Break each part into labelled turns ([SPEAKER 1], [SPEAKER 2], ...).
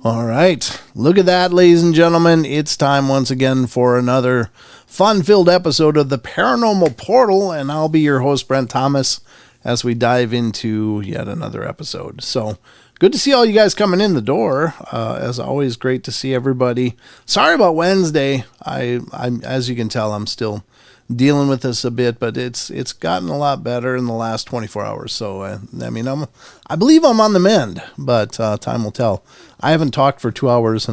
[SPEAKER 1] All right. Look at that, ladies and gentlemen. It's time once again for another fun-filled episode of the Paranormal Portal, and I'll be your host, Brent Thomas, as we dive into yet another episode. So, good to see all you guys coming in the door. As always, great to see everybody. Sorry about Wednesday. I'm as you can tell, I'm still dealing with this a bit, but it's gotten a lot better in the last 24 hours. So, I believe I'm on the mend, but time will tell. I haven't talked for 2 hours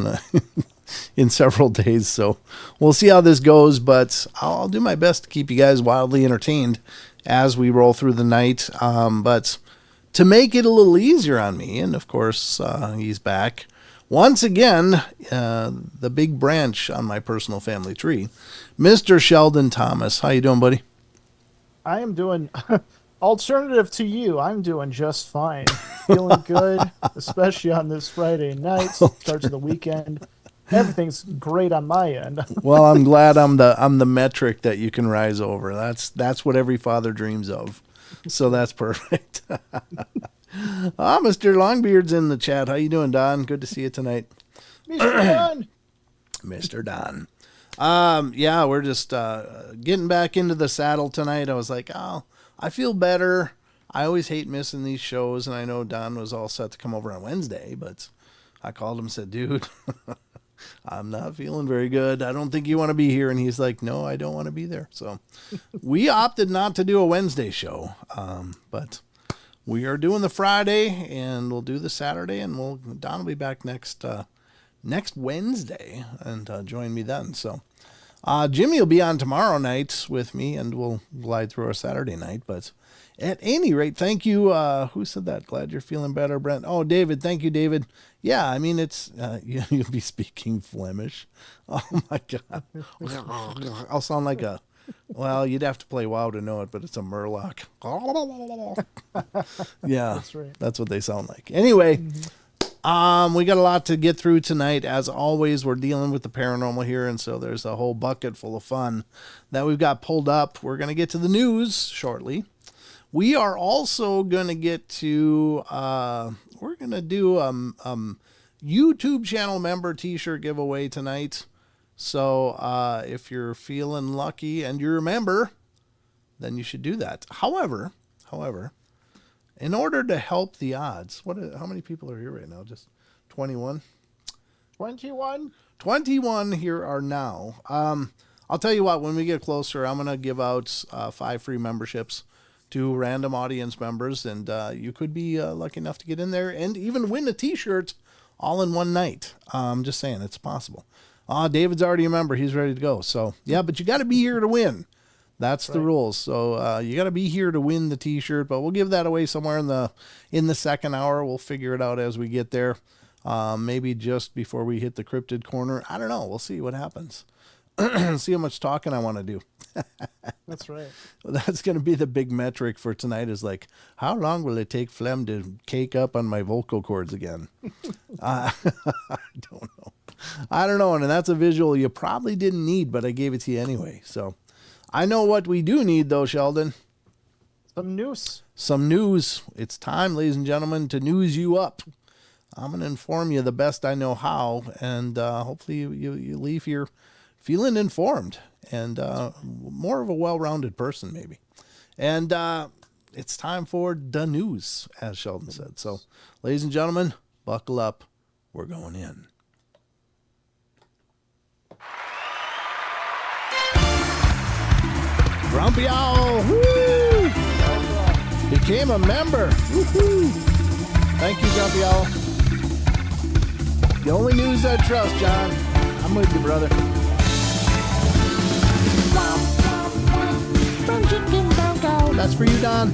[SPEAKER 1] in several days, so we'll see how this goes, but I'll do my best to keep you guys wildly entertained as we roll through the night. But to make it a little easier on me, and of course, he's back once again, the big branch on my personal family tree, Mr. Sheldon Thomas. How you doing, buddy?
[SPEAKER 2] I am doing, alternative to you, I'm doing just fine. Feeling good, especially on this Friday night, starts of the weekend. Everything's great on my end.
[SPEAKER 1] Well, I'm glad I'm the metric that you can rise over. That's what every father dreams of. So that's perfect. Mr. Longbeard's in the chat. How you doing, Don? Good to see you tonight.
[SPEAKER 2] Mr. Don.
[SPEAKER 1] Mr. Don. Yeah, we're just getting back into the saddle tonight. I was like, oh, I feel better. I always hate missing these shows, and I know Don was all set to come over on Wednesday, but I called him and said, dude, I'm not feeling very good. I don't think you want to be here. And he's like, no, I don't want to be there. So we opted not to do a Wednesday show, but we are doing the Friday, and we'll do the Saturday, and Don will be back next Wednesday and join me then. So Jimmy will be on tomorrow night with me, and we'll glide through our Saturday night. But at any rate, thank you. Who said that? Glad you're feeling better, Brent. Oh, David. Thank you, David. Yeah, I mean, it's you'll be speaking Flemish. Oh, my God. I'll sound like well, you'd have to play WoW to know it, but it's a Murloc. Yeah, that's right. That's what they sound like. Anyway, we got a lot to get through tonight. As always, we're dealing with the paranormal here, and so there's a whole bucket full of fun that we've got pulled up. We're going to get to the news shortly. We are also going to get to, we're going to do YouTube channel member t-shirt giveaway tonight. So if you're feeling lucky and you're a member, then you should do that. However, in order to help the odds, how many people are here right now? Just 21?
[SPEAKER 2] 21?
[SPEAKER 1] 21 here are now. I'll tell you what, when we get closer, I'm going to give out 5 free memberships to random audience members, and you could be lucky enough to get in there and even win a t-shirt all in one night. I'm just saying, it's possible. David's already a member. He's ready to go. So, yeah, but you got to be here to win. That's the rules. So you got to be here to win the t-shirt, but we'll give that away somewhere in the second hour. We'll figure it out as we get there. Maybe just before we hit the cryptid corner. I don't know. We'll see what happens. See how much talking I want to do.
[SPEAKER 2] That's right.
[SPEAKER 1] Well, that's going to be the big metric for tonight is like, how long will it take Flem to cake up on my vocal cords again? I don't know. And that's a visual you probably didn't need, but I gave it to you anyway. So I know what we do need, though, Sheldon. Some news. It's time, ladies and gentlemen, to news you up. I'm going to inform you the best I know how, and hopefully you leave here feeling informed and more of a well-rounded person, maybe. And it's time for the news, as Sheldon said. So, ladies and gentlemen, buckle up. We're going in. Grumpy Owl, woo! Became a member. Woo-hoo! Thank you, Grumpy Owl. The only news I trust, John. I'm with you, brother. That's for you, Don.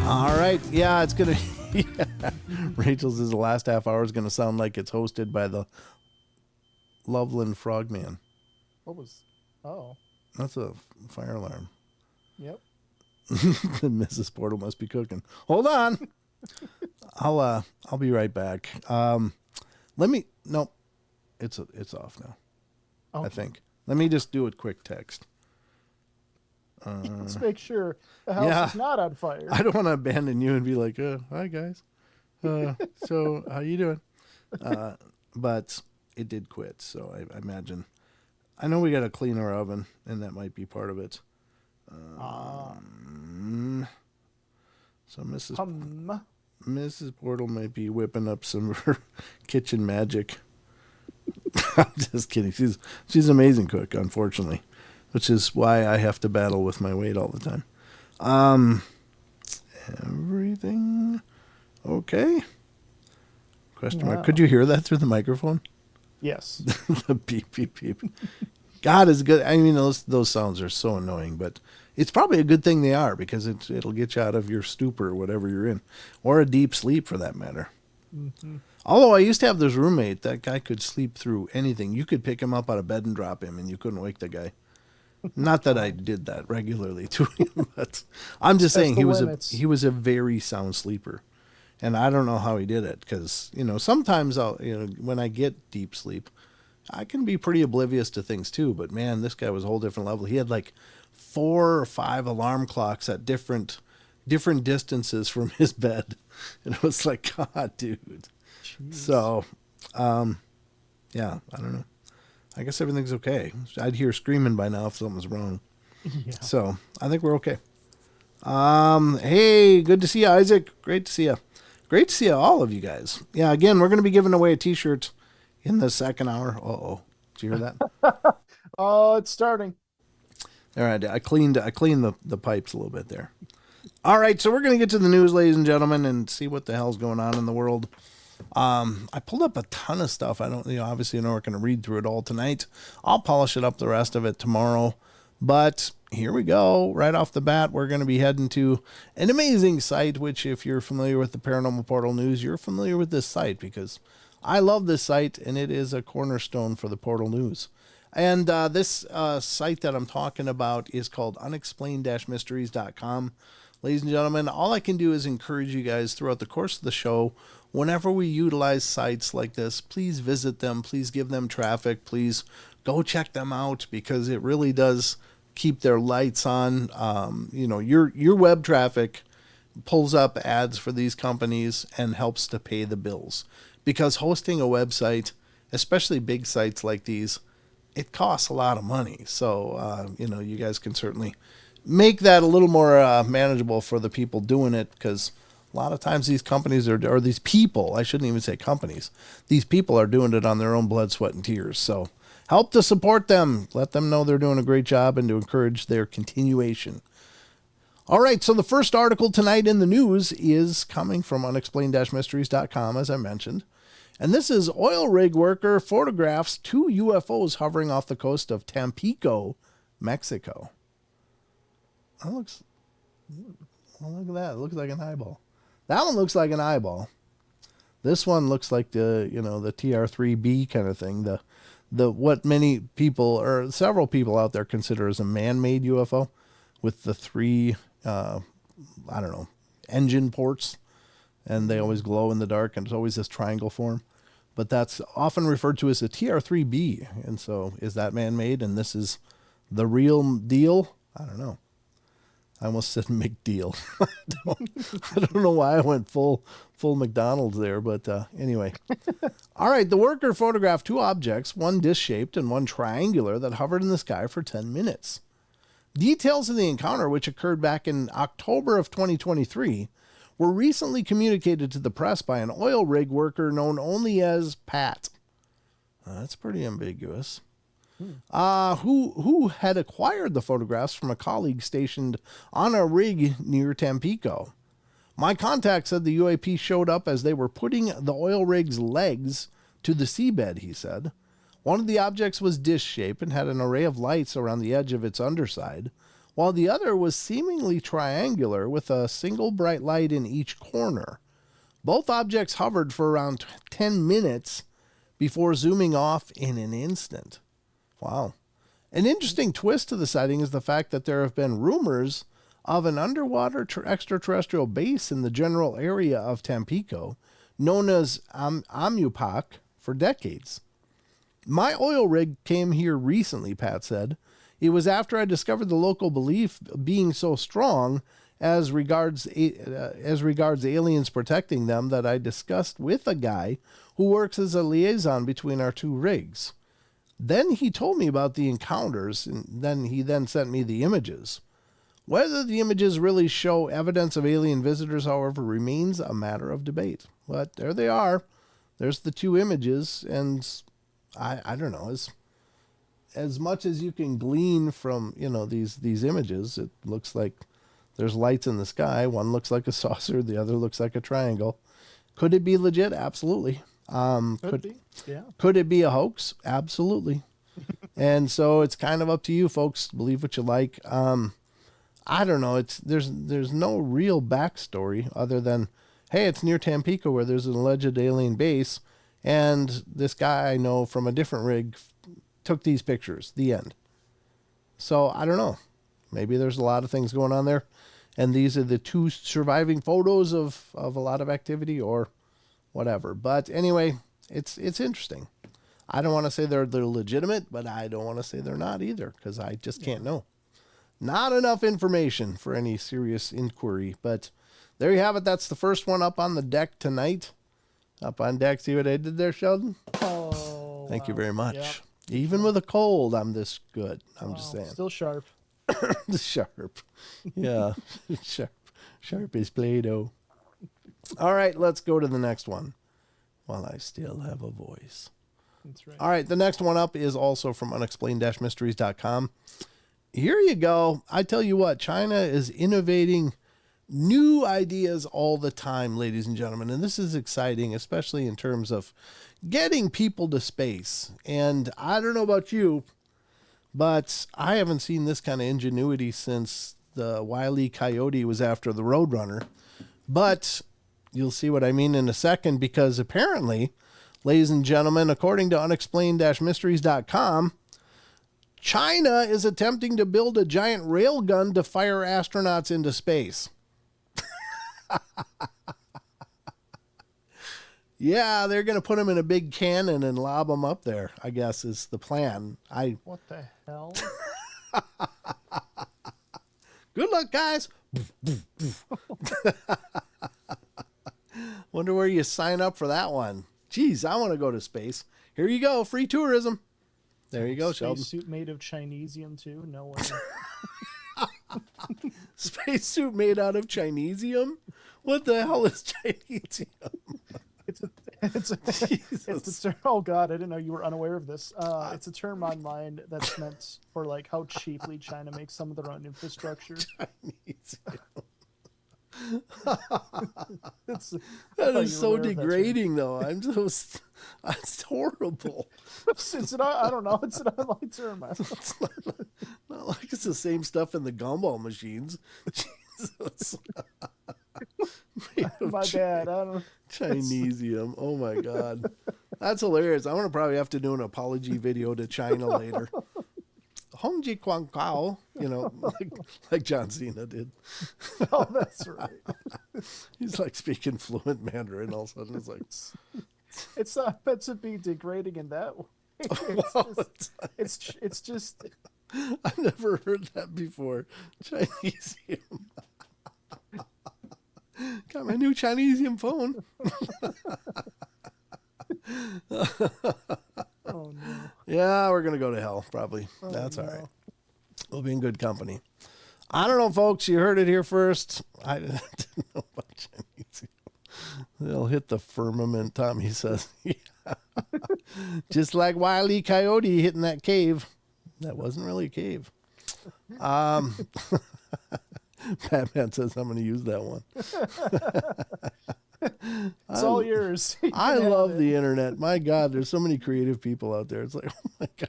[SPEAKER 1] All right. Yeah, it's going to... Rachel's the last half hour is going to sound like it's hosted by the Loveland Frogman.
[SPEAKER 2] Oh.
[SPEAKER 1] That's a fire alarm.
[SPEAKER 2] Yep.
[SPEAKER 1] Mrs. Portal must be cooking. Hold on. I'll be right back. Nope. It's off now. Okay. I think. Let me just do a quick text.
[SPEAKER 2] Let's make sure the house
[SPEAKER 1] Yeah.
[SPEAKER 2] is not on fire.
[SPEAKER 1] I don't want to abandon you and be like, hi guys. So how you doing? But it did quit. So I imagine, I know we got to clean our oven and that might be part of it. So Mrs. Portal might be whipping up some of her kitchen magic. I'm just kidding. She's an amazing cook, unfortunately, which is why I have to battle with my weight all the time. Everything okay? Question mark. Could you hear that through the microphone?
[SPEAKER 2] Yes.
[SPEAKER 1] The beep, beep, beep. God is good. I mean, those sounds are so annoying, but it's probably a good thing they are because it'll get you out of your stupor or whatever you're in, or a deep sleep for that matter. Mm-hmm. Although I used to have this roommate, that guy could sleep through anything. You could pick him up out of bed and drop him, and you couldn't wake the guy. Not that I did that regularly to him, but I'm just saying he was a very sound sleeper, and I don't know how he did it because sometimes when I get deep sleep, I can be pretty oblivious to things too. But man, this guy was a whole different level. He had like 4 or 5 alarm clocks at different distances from his bed, and it was like, God, dude. Jeez. So, yeah, I don't know. I guess everything's okay. I'd hear screaming by now if something was wrong. Yeah. So I think we're okay. Hey, good to see you, Isaac. Great to see you. Great to see all of you guys. Yeah, again, we're going to be giving away a T-shirt in the second hour. Uh-oh. Did you hear that?
[SPEAKER 2] Oh, it's starting.
[SPEAKER 1] All right, I cleaned the pipes a little bit there. All right, so we're going to get to the news, ladies and gentlemen, and see what the hell's going on in the world. I pulled up a ton of stuff. I don't, obviously, we're not going to read through it all tonight. I'll polish it up the rest of it tomorrow. But here we go. Right off the bat, we're going to be heading to an amazing site, which if you're familiar with the Paranormal Portal News, you're familiar with this site because I love this site and it is a cornerstone for the Portal News. And this site that I'm talking about is called unexplained-mysteries.com. Ladies and gentlemen, all I can do is encourage you guys throughout the course of the show. Whenever we utilize sites like this, please visit them. Please give them traffic. Please go check them out because it really does keep their lights on. Your web traffic pulls up ads for these companies and helps to pay the bills. Because hosting a website, especially big sites like these, it costs a lot of money. So, you guys can certainly make that a little more manageable for the people doing it because a lot of times these companies or these people, I shouldn't even say companies, these people are doing it on their own blood, sweat, and tears. So help to support them. Let them know they're doing a great job and to encourage their continuation. All right, so the first article tonight in the news is coming from unexplained-mysteries.com, as I mentioned. And this is oil rig worker photographs 2 UFOs hovering off the coast of Tampico, Mexico. That looks... Well, look at that. It looks like an eyeball. That one looks like an eyeball. This one looks like the TR-3B kind of thing. The what many people or several people out there consider as a man-made UFO with the 3, engine ports. And they always glow in the dark and it's always this triangle form. But that's often referred to as a TR-3B. And so is that man-made and this is the real deal? I don't know. I almost said McDeal. I don't know why I went full McDonald's there, but anyway. All right, the worker photographed 2 objects, one disc-shaped and one triangular, that hovered in the sky for 10 minutes. Details of the encounter, which occurred back in October of 2023, were recently communicated to the press by an oil rig worker known only as Pat. That's pretty ambiguous. Who had acquired the photographs from a colleague stationed on a rig near Tampico. My contact said the UAP showed up as they were putting the oil rig's legs to the seabed, he said. One of the objects was disc-shaped and had an array of lights around the edge of its underside, while the other was seemingly triangular with a single bright light in each corner. Both objects hovered for around 10 minutes before zooming off in an instant. Wow. An interesting twist to the sighting is the fact that there have been rumors of an underwater extraterrestrial base in the general area of Tampico, known as Amupac, for decades. My oil rig came here recently, Pat said. It was after I discovered the local belief being so strong as regards aliens protecting them that I discussed with a guy who works as a liaison between our two rigs. Then he told me about the encounters, and then he sent me the images. Whether the images really show evidence of alien visitors, however, remains a matter of debate. But there they are. There's the two images, and I don't know, as much as you can glean from, these images, it looks like there's lights in the sky. One looks like a saucer, the other looks like a triangle. Could it be legit? Absolutely.
[SPEAKER 2] Could be. Yeah.
[SPEAKER 1] Could it be a hoax? Absolutely. And so it's kind of up to you, folks. Believe what you like. I don't know. There's no real backstory other than, hey, it's near Tampico where there's an alleged alien base, and this guy I know from a different rig took these pictures. The end. So I don't know. Maybe there's a lot of things going on there, and these are the two surviving photos of a lot of activity or whatever. But anyway, it's interesting. I don't want to say they're legitimate, but I don't want to say they're not either, because I just can't know. Not enough information for any serious inquiry, but there you have it. That's the first one up on the deck tonight. Up on deck. See what I did there, Sheldon?
[SPEAKER 2] Oh,
[SPEAKER 1] Thank you very much.
[SPEAKER 2] Yep.
[SPEAKER 1] Even with a cold, I'm this good. I'm just saying.
[SPEAKER 2] Still sharp.
[SPEAKER 1] Sharp. Yeah. Sharp as Play-Doh. All right, let's go to the next one while I still have a voice.
[SPEAKER 2] That's right.
[SPEAKER 1] All right, the next one up is also from unexplained-mysteries.com. Here you go. I tell you what, China is innovating new ideas all the time, ladies and gentlemen. And this is exciting, especially in terms of getting people to space. And I don't know about you, but I haven't seen this kind of ingenuity since the Wile E. Coyote was after the Roadrunner. But you'll see what I mean in a second, because apparently, ladies and gentlemen, according to unexplained-mysteries.com, China is attempting to build a giant railgun to fire astronauts into space. Yeah, they're going to put them in a big cannon and lob them up there, I guess is the plan.
[SPEAKER 2] What the hell?
[SPEAKER 1] Good luck, guys. Wonder where you sign up for that one. Geez, I want to go to space. Here you go, free tourism. There you go, Sheldon.
[SPEAKER 2] Spacesuit made of Chinesium too? No way.
[SPEAKER 1] Spacesuit made out of Chinesium? What the hell is Chinesium?
[SPEAKER 2] It's a term. Oh God, I didn't know you were unaware of this. It's a term online that's meant for like how cheaply China makes some of their own infrastructure.
[SPEAKER 1] Chinesium.
[SPEAKER 2] That
[SPEAKER 1] is so degrading, though. It's horrible.
[SPEAKER 2] I don't know. It's an online term.
[SPEAKER 1] It's not like it's the same stuff in the gumball machines. Jesus.
[SPEAKER 2] My bad. I don't.
[SPEAKER 1] Chinesium. Oh my God, that's hilarious. I'm gonna probably have to do an apology video to China later. Hongji Kwang Kao, like John Cena did.
[SPEAKER 2] Oh, that's right.
[SPEAKER 1] He's like speaking fluent Mandarin. All of a sudden, it's like
[SPEAKER 2] it's not meant to be degrading in that way. It's just.
[SPEAKER 1] I've never heard that before. Chinesium. Got my new Chinesium phone.
[SPEAKER 2] Oh no.
[SPEAKER 1] Yeah, we're gonna go to hell probably. That's all right. We'll be in good company. I don't know, folks. You heard it here first. I didn't know about Chinese. They'll hit the firmament, Tommy says. Yeah. Just like Wile E. Coyote hitting that cave. That wasn't really a cave. Batman says I'm going to use that one.
[SPEAKER 2] It's all yours.
[SPEAKER 1] I love the internet. My God, there's so many creative people out there. It's like, oh my God.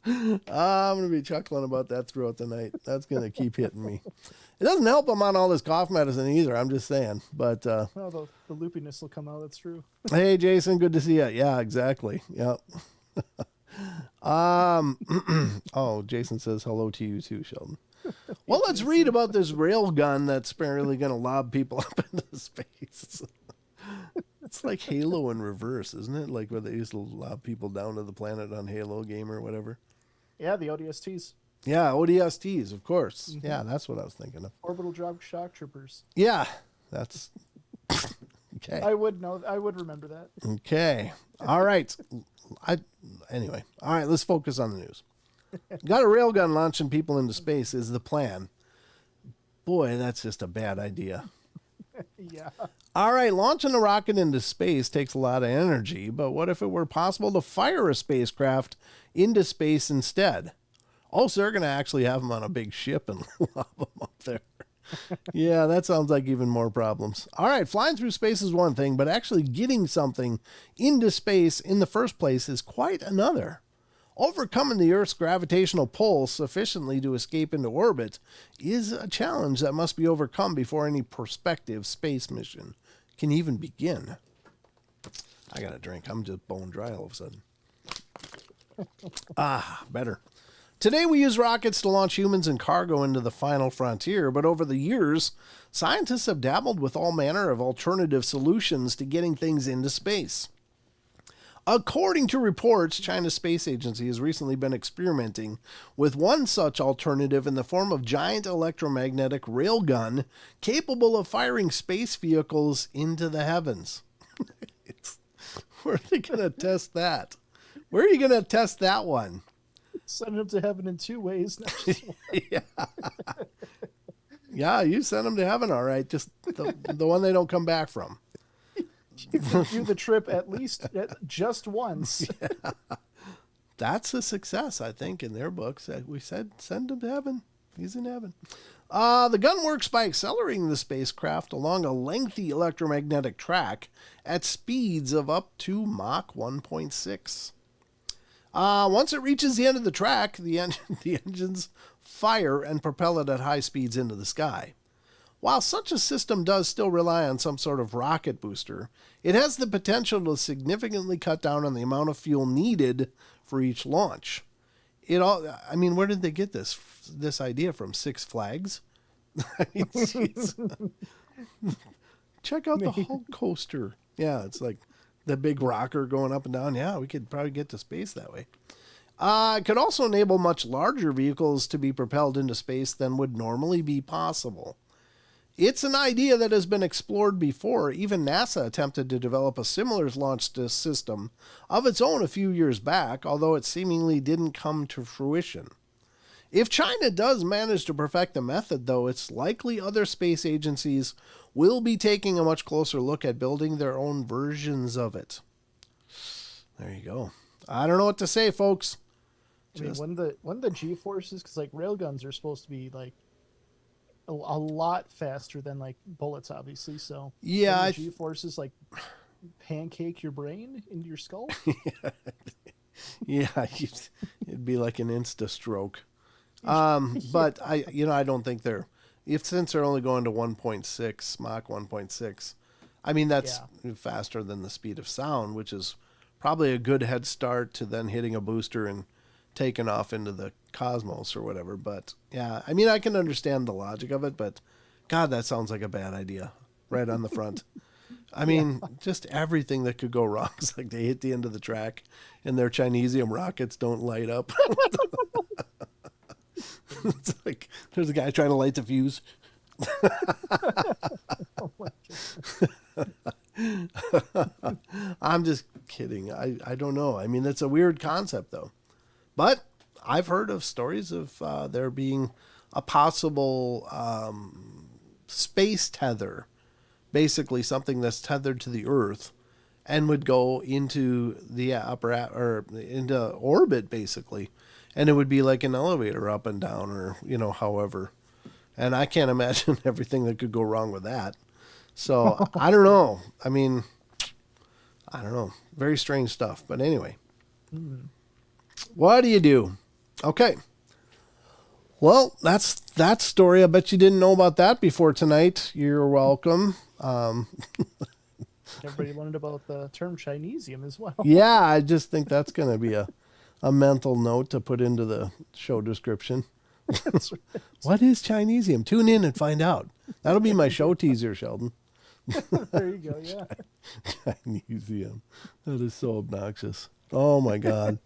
[SPEAKER 1] I'm going to be chuckling about that throughout the night. That's going to keep hitting me. It doesn't help I'm on all this cough medicine either. I'm just saying. But
[SPEAKER 2] well, the loopiness will come out. That's true.
[SPEAKER 1] Hey, Jason, good to see you. Yeah, exactly. Yep. Oh, Jason says hello to you too, Sheldon. Well, let's read about this rail gun that's apparently going to lob people up into space. It's like Halo in reverse, isn't it? Like where they used to lob people down to the planet on Halo game or whatever.
[SPEAKER 2] Yeah, the ODSTs.
[SPEAKER 1] Yeah, ODSTs, of course. Mm-hmm. Yeah, that's what I was thinking of.
[SPEAKER 2] Orbital Drop Shock Troopers.
[SPEAKER 1] Yeah, that's okay.
[SPEAKER 2] I would know. I would remember that.
[SPEAKER 1] Okay. All right. Anyway. All right. Let's focus on the news. Got a railgun launching people into space is the plan. Boy, that's just a bad idea.
[SPEAKER 2] Yeah. All
[SPEAKER 1] right. Launching a rocket into space takes a lot of energy, but what if it were possible to fire a spacecraft into space instead? Oh, so they're going to actually have them on a big ship and lob them up there. Yeah, that sounds like even more problems. All right, flying through space is one thing, but actually getting something into space in the first place is quite another. Overcoming the Earth's gravitational pull sufficiently to escape into orbit is a challenge that must be overcome before any prospective space mission can even begin. I got a drink. I'm just bone dry all of a sudden. Better. Today we use rockets to launch humans and cargo into the final frontier, but over the years, scientists have dabbled with all manner of alternative solutions to getting things into space. According to reports, China's space agency has recently been experimenting with one such alternative in the form of giant electromagnetic railgun capable of firing space vehicles into the heavens. Where are they going to test that? Where are you going to test that one?
[SPEAKER 2] Send them to heaven in two ways. Not just one.
[SPEAKER 1] Yeah, you send them to heaven, all right. Just the one they don't come back from.
[SPEAKER 2] You can do the trip at least just once.
[SPEAKER 1] Yeah. That's a success, I think, in their books. We said send him to heaven. He's in heaven. The gun works by accelerating the spacecraft along a lengthy electromagnetic track at speeds of up to Mach 1.6. Once it reaches the end of the track, the engines fire and propel it at high speeds into the sky. While such a system does still rely on some sort of rocket booster, it has the potential to significantly cut down on the amount of fuel needed for each launch. Where did they get this idea from? Six Flags? I mean, check out the Hulk coaster. Yeah, it's like the big rocker going up and down. Yeah, we could probably get to space that way. It could also enable much larger vehicles to be propelled into space than would normally be possible. It's an idea that has been explored before. Even NASA attempted to develop a similar launch system of its own a few years back, although it seemingly didn't come to fruition. If China does manage to perfect the method, though, it's likely other space agencies will be taking a much closer look at building their own versions of it. There you go. I don't know what to say, folks.
[SPEAKER 2] When the G-forces, because like railguns are supposed to be like a lot faster than like bullets, obviously. So
[SPEAKER 1] yeah,
[SPEAKER 2] G-forces like pancake your brain into your skull.
[SPEAKER 1] Yeah, it'd be like an insta stroke. But I don't think since they're only going to 1.6 Mach 1.6. I mean, that's faster than the speed of sound, which is probably a good head start to then hitting a booster and taking off into the cosmos or whatever. But yeah, I mean, I can understand the logic of it, but God, that sounds like a bad idea right on the front. I mean, just everything that could go wrong. It's like they hit the end of the track and their Chinesium rockets don't light up. It's like there's a guy trying to light the fuse.
[SPEAKER 2] Oh my God.
[SPEAKER 1] I'm just kidding. I don't know. I mean, that's a weird concept, though. But I've heard of stories of there being a possible space tether, basically something that's tethered to the Earth and would go into the into orbit, basically. And it would be like an elevator up and down or, however. And I can't imagine everything that could go wrong with that. So I don't know. I mean, I don't know. Very strange stuff. But anyway, What do you do? Okay. Well, that's that story. I bet you didn't know about that before tonight. You're welcome.
[SPEAKER 2] Everybody learned about the term Chinesium as well.
[SPEAKER 1] Yeah, I just think that's going to be a mental note to put into the show description.
[SPEAKER 2] That's right.
[SPEAKER 1] What is Chinesium? Tune in and find out. That'll be my show teaser, Sheldon.
[SPEAKER 2] There you go. Yeah.
[SPEAKER 1] Museum. That is so obnoxious. Oh my God.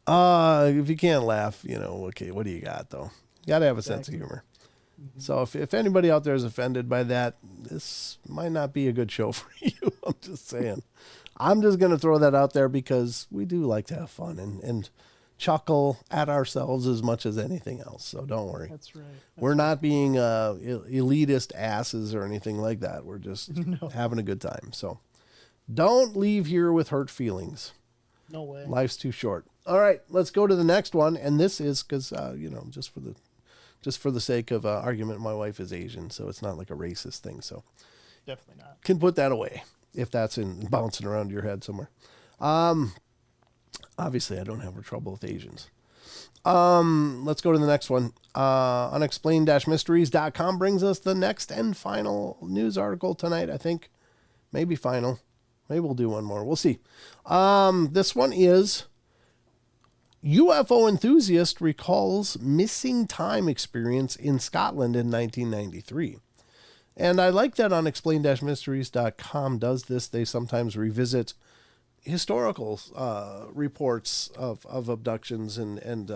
[SPEAKER 1] If you can't laugh, okay, what do you got though? You got to have a sense of humor.
[SPEAKER 2] Mm-hmm.
[SPEAKER 1] So if anybody out there is offended by that, this might not be a good show for you. I'm just saying. I'm just going to throw that out there because we do like to have fun and chuckle at ourselves as much as anything else. So don't worry.
[SPEAKER 2] That's right.
[SPEAKER 1] We're not being elitist asses or anything like that. We're just having a good time. So don't leave here with hurt feelings.
[SPEAKER 2] No way.
[SPEAKER 1] Life's too short. All right, let's go to the next one. And this is because, just for the sake of argument, my wife is Asian, so it's not like a racist thing. So
[SPEAKER 2] Definitely not.
[SPEAKER 1] can put that away if that's bouncing around your head somewhere. Obviously, I don't have trouble with Asians. Let's go to the next one. Unexplained-mysteries.com brings us the next and final news article tonight, I think. Maybe final. Maybe we'll do one more. We'll see. This one is UFO enthusiast recalls missing time experience in Scotland in 1993. And I like that unexplained-mysteries.com does this. They sometimes revisit historical reports of abductions and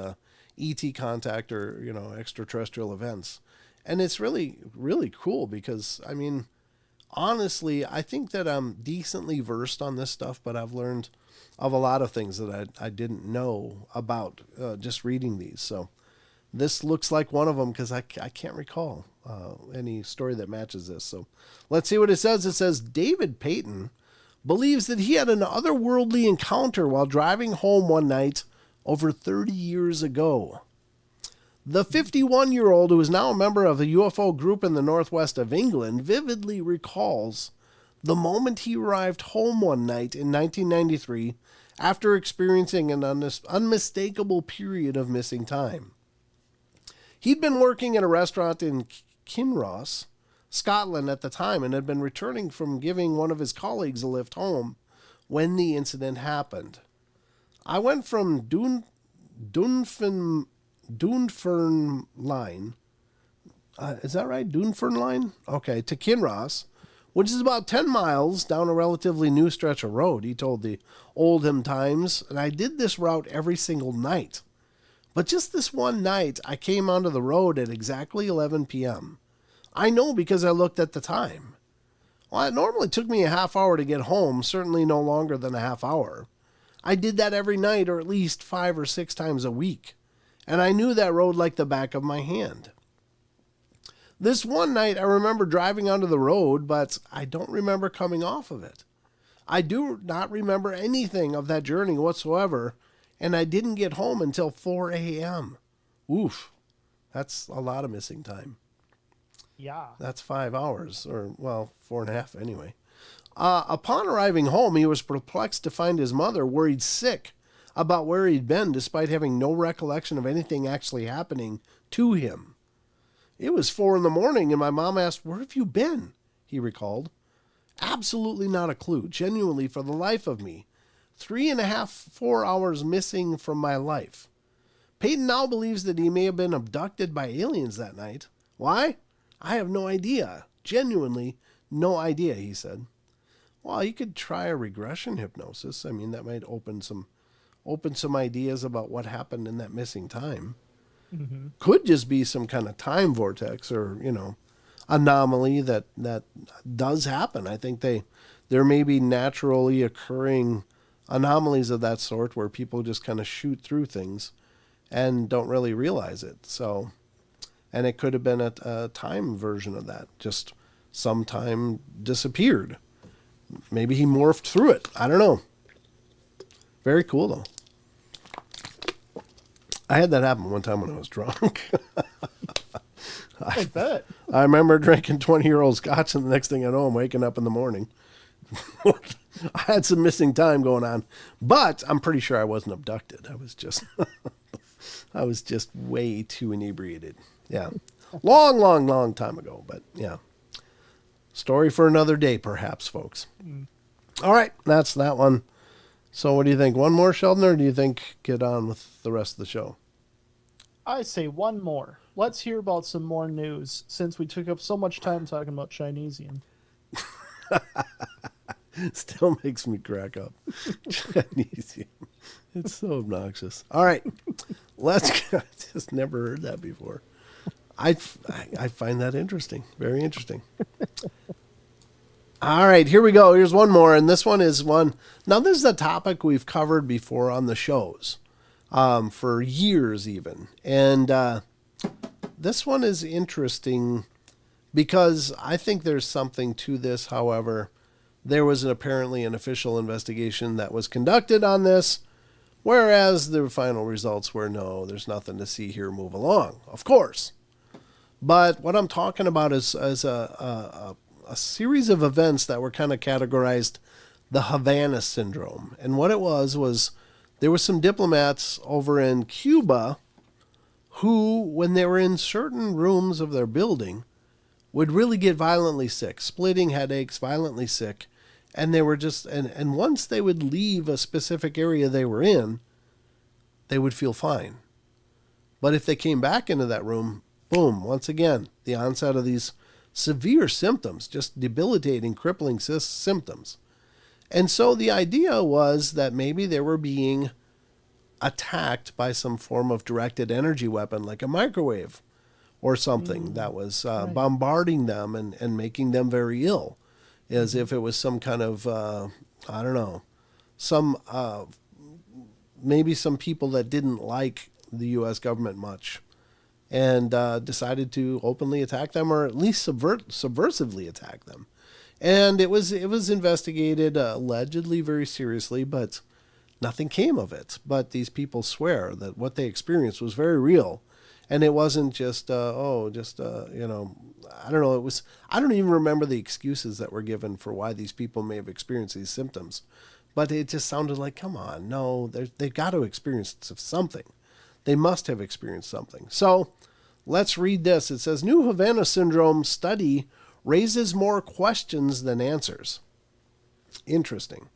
[SPEAKER 1] ET contact or, extraterrestrial events. And it's really, really cool because, I mean, honestly, I think that I'm decently versed on this stuff, but I've learned of a lot of things that I didn't know about just reading these. So this looks like one of them because I can't recall any story that matches this. So let's see what it says. It says David Payton believes that he had an otherworldly encounter while driving home one night over 30 years ago. The 51-year-old, who is now a member of a UFO group in the northwest of England, vividly recalls the moment he arrived home one night in 1993 after experiencing an unmistakable period of missing time. He'd been working at a restaurant in Kinross, Scotland at the time, and had been returning from giving one of his colleagues a lift home when the incident happened. I went from Dunfermline, is that right? Dunfermline? Okay, to Kinross, which is about 10 miles down a relatively new stretch of road, he told the Oldham Times, and I did this route every single night. But just this one night, I came onto the road at exactly 11 p.m. I know because I looked at the time. Well, it normally took me a half hour to get home, certainly no longer than a half hour. I did that every night or at least 5 or 6 times a week, and I knew that road like the back of my hand. This one night I remember driving onto the road, but I don't remember coming off of it. I do not remember anything of that journey whatsoever, and I didn't get home until 4 a.m. Oof, that's a lot of missing time.
[SPEAKER 2] Yeah.
[SPEAKER 1] That's 5 hours, or, 4.5 anyway. Upon arriving home, he was perplexed to find his mother worried sick about where he'd been, despite having no recollection of anything actually happening to him. It was 4 a.m, and my mom asked, "Where have you been?" he recalled. Absolutely not a clue, genuinely, for the life of me. 3.5, 4 hours missing from my life. Peyton now believes that he may have been abducted by aliens that night. Why? I have no idea. Genuinely, no idea, he said. Well, you could try a regression hypnosis. I mean, that might open some ideas about what happened in that missing time. Mm-hmm. Could just be some kind of time vortex or, anomaly that does happen. I think there may be naturally occurring anomalies of that sort where people just kind of shoot through things and don't really realize it. So, and it could have been a time version of that. Just some time disappeared. Maybe he morphed through it. I don't know. Very cool, though. I had that happen one time when I was drunk.
[SPEAKER 2] I bet.
[SPEAKER 1] I remember drinking 20-year-old scotch, and the next thing I know, I'm waking up in the morning. I had some missing time going on, but I'm pretty sure I wasn't abducted. I was just way too inebriated. Yeah. Long time ago, but yeah. Story for another day, perhaps, folks. All right, that's that one. So what do you think? One more, Sheldon, or do you think get on with the rest of the show?
[SPEAKER 2] I say one more. Let's hear about some more news, since we took up so much time talking about Chinesium.
[SPEAKER 1] Still makes me crack up. Chinesium. It's so obnoxious. All right. I just never heard that before. I find that interesting. Very interesting. All right, here we go. Here's one more, and this one is one. Now, this is a topic we've covered before on the shows for years even. And this one is interesting because I think there's something to this. However, there was apparently an official investigation that was conducted on this, whereas the final results were no, there's nothing to see here, move along, of course. But what I'm talking about is a series of events that were kind of categorized the Havana syndrome. And what it was there were some diplomats over in Cuba who, when they were in certain rooms of their building, would really get violently sick, splitting headaches, violently sick. And they were just, and once they would leave a specific area they were in, they would feel fine. But if they came back into that room, boom, once again, the onset of these severe symptoms, just debilitating, crippling symptoms. And so the idea was that maybe they were being attacked by some form of directed energy weapon, like a microwave or something that was bombarding them and making them very ill, as if it was some kind of, I don't know, maybe some people that didn't like the U.S. government much and decided to openly attack them, or at least subversively attack them. And it was investigated allegedly very seriously, but nothing came of it. But these people swear that what they experienced was very real. And it wasn't just, I don't know. I don't even remember the excuses that were given for why these people may have experienced these symptoms. But it just sounded like, come on, no, they've got to experience something. They must have experienced something. So let's read this. It says, New Havana Syndrome study raises more questions than answers. Interesting.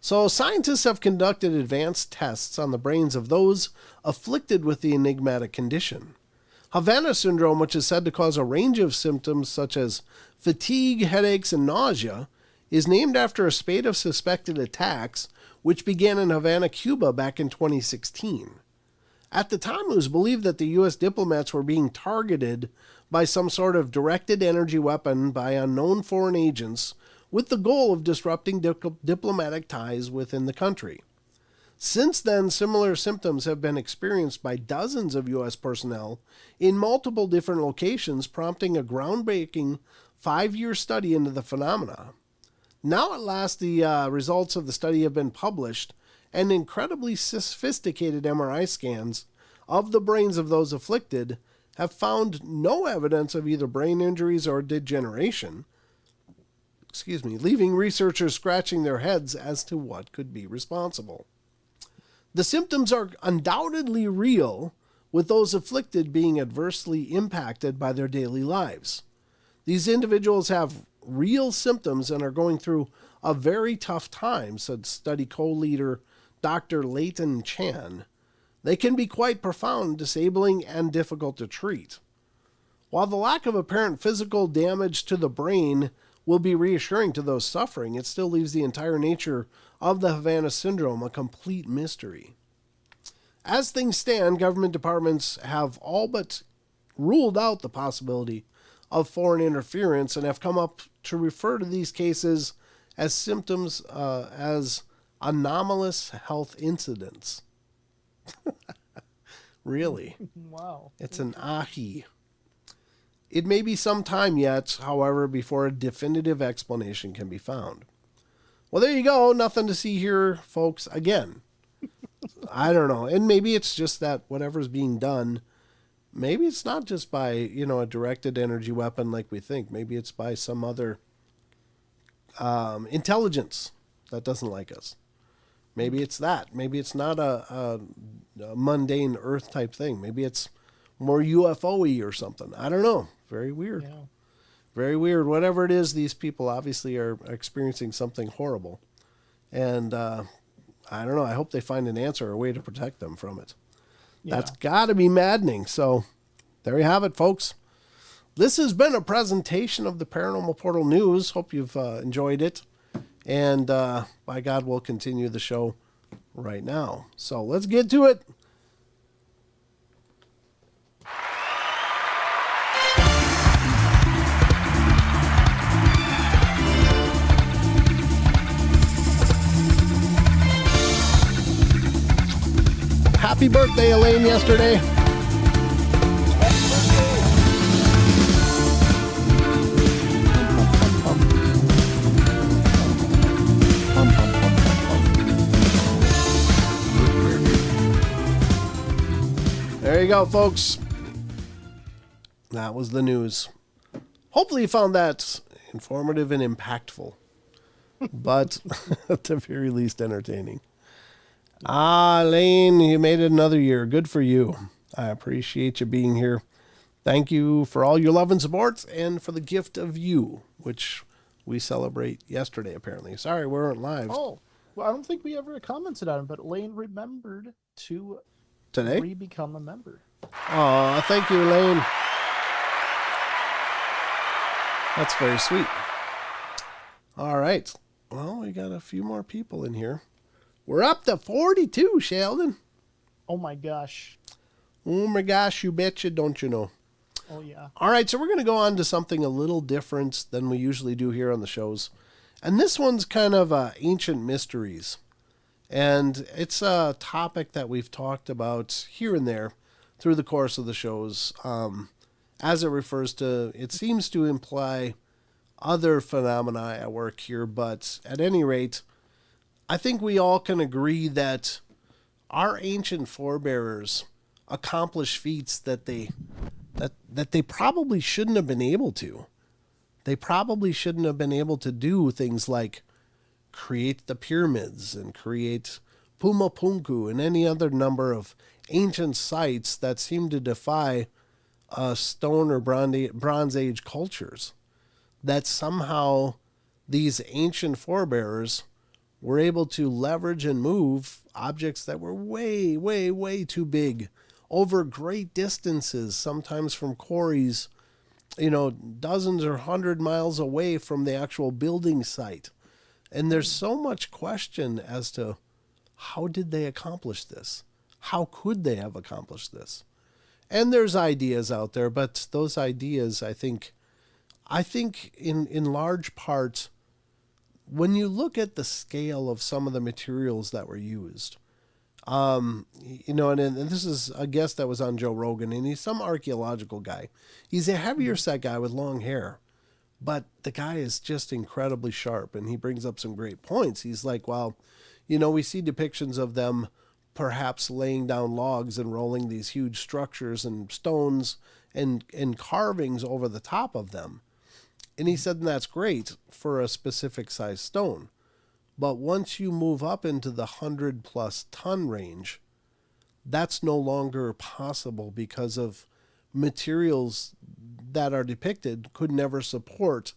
[SPEAKER 1] So scientists have conducted advanced tests on the brains of those afflicted with the enigmatic condition. Havana syndrome, which is said to cause a range of symptoms such as fatigue, headaches, and nausea, is named after a spate of suspected attacks which began in Havana, Cuba back in 2016. At the time, it was believed that the U.S. diplomats were being targeted by some sort of directed energy weapon by unknown foreign agents with the goal of disrupting diplomatic ties within the country. Since then, similar symptoms have been experienced by dozens of U.S. personnel in multiple different locations, prompting a groundbreaking 5-year study into the phenomena. Now at last, the results of the study have been published, and incredibly sophisticated MRI scans of the brains of those afflicted have found no evidence of either brain injuries or degeneration, leaving researchers scratching their heads as to what could be responsible. The symptoms are undoubtedly real, with those afflicted being adversely impacted by their daily lives. These individuals have real symptoms and are going through a very tough time, said study co-leader Dr. Leighton Chan. They can be quite profound, disabling, and difficult to treat. While the lack of apparent physical damage to the brain will be reassuring to those suffering, it still leaves the entire nature of the Havana syndrome a complete mystery. As things stand, government departments have all but ruled out the possibility of foreign interference and have come up to refer to these cases as symptoms as anomalous health incidents. Really?
[SPEAKER 2] Wow.
[SPEAKER 1] It's an ahi. It may be some time yet, however, before a definitive explanation can be found. Well, there you go. Nothing to see here, folks. Again, I don't know. And maybe it's just that whatever's being done, maybe it's not just by, a directed energy weapon like we think. Maybe it's by some other intelligence that doesn't like us. Maybe it's that. Maybe it's not a mundane Earth type thing. Maybe it's more UFO-y or something. I don't know. Very weird.
[SPEAKER 2] Yeah.
[SPEAKER 1] Very weird. Whatever it is, these people obviously are experiencing something horrible. And I don't know. I hope they find an answer or a way to protect them from it.
[SPEAKER 2] Yeah.
[SPEAKER 1] That's got to be maddening. So there you have it, folks.
[SPEAKER 3] this has been a presentation of the Paranormal Portal News. Hope you've enjoyed it. And by God, we'll continue the show right now. So let's get to it. Happy birthday, Elaine, yesterday. There you go, folks. That was the news. Hopefully you found that informative and impactful, but at the very least entertaining. Lane, you made it another year. Good for you. I appreciate you being here. Thank you for all your love and support and for the gift of you, which we celebrate yesterday, apparently. Sorry, we weren't live.
[SPEAKER 2] Oh, well, I don't think we ever commented on it, but Lane remembered to
[SPEAKER 3] Today?
[SPEAKER 2] re-become a member.
[SPEAKER 3] Oh, thank you, Lane. That's very sweet. All right. Well, we got a few more people in here. We're up to 42, Sheldon.
[SPEAKER 2] Oh my gosh.
[SPEAKER 3] Oh my gosh, you betcha, don't you know?
[SPEAKER 2] Oh yeah.
[SPEAKER 3] All right, so we're going to go on to something a little different than we usually do here on the shows. And this one's kind of ancient mysteries. And it's a topic that we've talked about here and there through the course of the shows. As it refers to, it seems to imply other phenomena at work here. But at any rate, I think we all can agree that our ancient forebears accomplished feats that they probably shouldn't have been able to. They probably shouldn't have been able to do things like create the pyramids and create Pumapunku and any other number of ancient sites that seem to defy stone or Bronze Age cultures. That somehow these ancient forebears were able to leverage and move objects that were way, way, way too big over great distances, sometimes from quarries, dozens or 100 miles away from the actual building site. And there's so much question as to how did they accomplish this? How could they have accomplished this? And there's ideas out there, but those ideas, I think in large part, when you look at the scale of some of the materials that were used, and this is a guest that was on Joe Rogan, and he's some archaeological guy. He's a heavier set guy with long hair, but the guy is just incredibly sharp, and he brings up some great points. He's like, well, we see depictions of them perhaps laying down logs and rolling these huge structures and stones and carvings over the top of them. And he said, that's great for a specific size stone. But once you move up into the 100+ ton range, that's no longer possible because of materials that are depicted could never support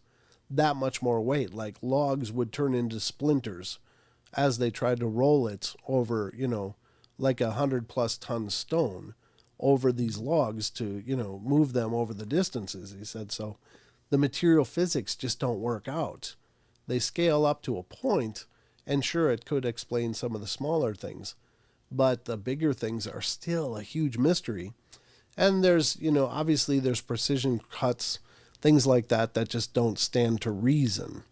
[SPEAKER 3] that much more weight. Like logs would turn into splinters as they tried to roll it over, like a 100+ ton stone over these logs to, move them over the distances. He said, so the material physics just don't work out. They scale up to a point, and sure, it could explain some of the smaller things, but the bigger things are still a huge mystery. And there's, obviously there's precision cuts, things like that just don't stand to reason.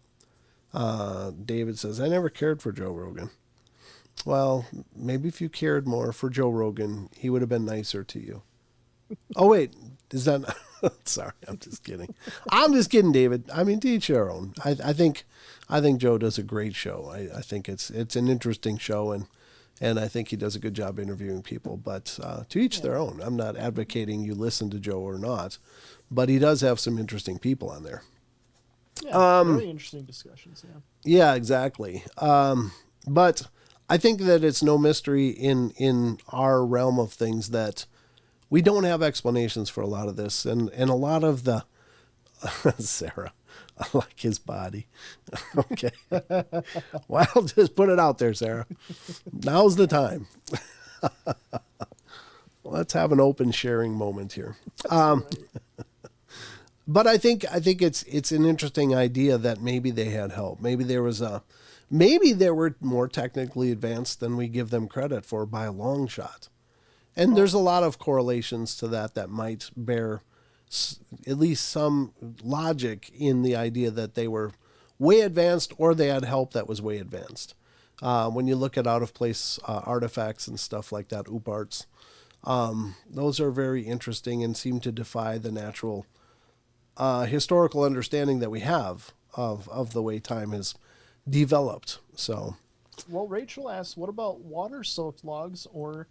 [SPEAKER 3] David says, I never cared for Joe Rogan. Well, maybe if you cared more for Joe Rogan, he would have been nicer to you. Oh, wait, is that... Sorry, I'm just kidding. I'm just kidding, David. I mean, to each their own. I think Joe does a great show. I think it's an interesting show, and I think he does a good job interviewing people. But to each their own. I'm not advocating you listen to Joe or not, but he does have some interesting people on there.
[SPEAKER 2] Yeah, very interesting discussions. Yeah.
[SPEAKER 3] Yeah, exactly. But I think that it's no mystery in our realm of things that we don't have explanations for a lot of this, and a lot of the Sarah, I like his body. Okay, well, just put it out there, Sarah. Now's the time. Let's have an open sharing moment here. But I think it's an interesting idea that maybe they had help. Maybe they were more technically advanced than we give them credit for by a long shot. And there's a lot of correlations to that might bear at least some logic in the idea that they were way advanced or they had help that was way advanced. When you look at out of place artifacts and stuff like that, ooparts, those are very interesting and seem to defy the natural historical understanding that we have of the way time has developed. So,
[SPEAKER 2] well, Rachel asks, what about water-soaked logs, or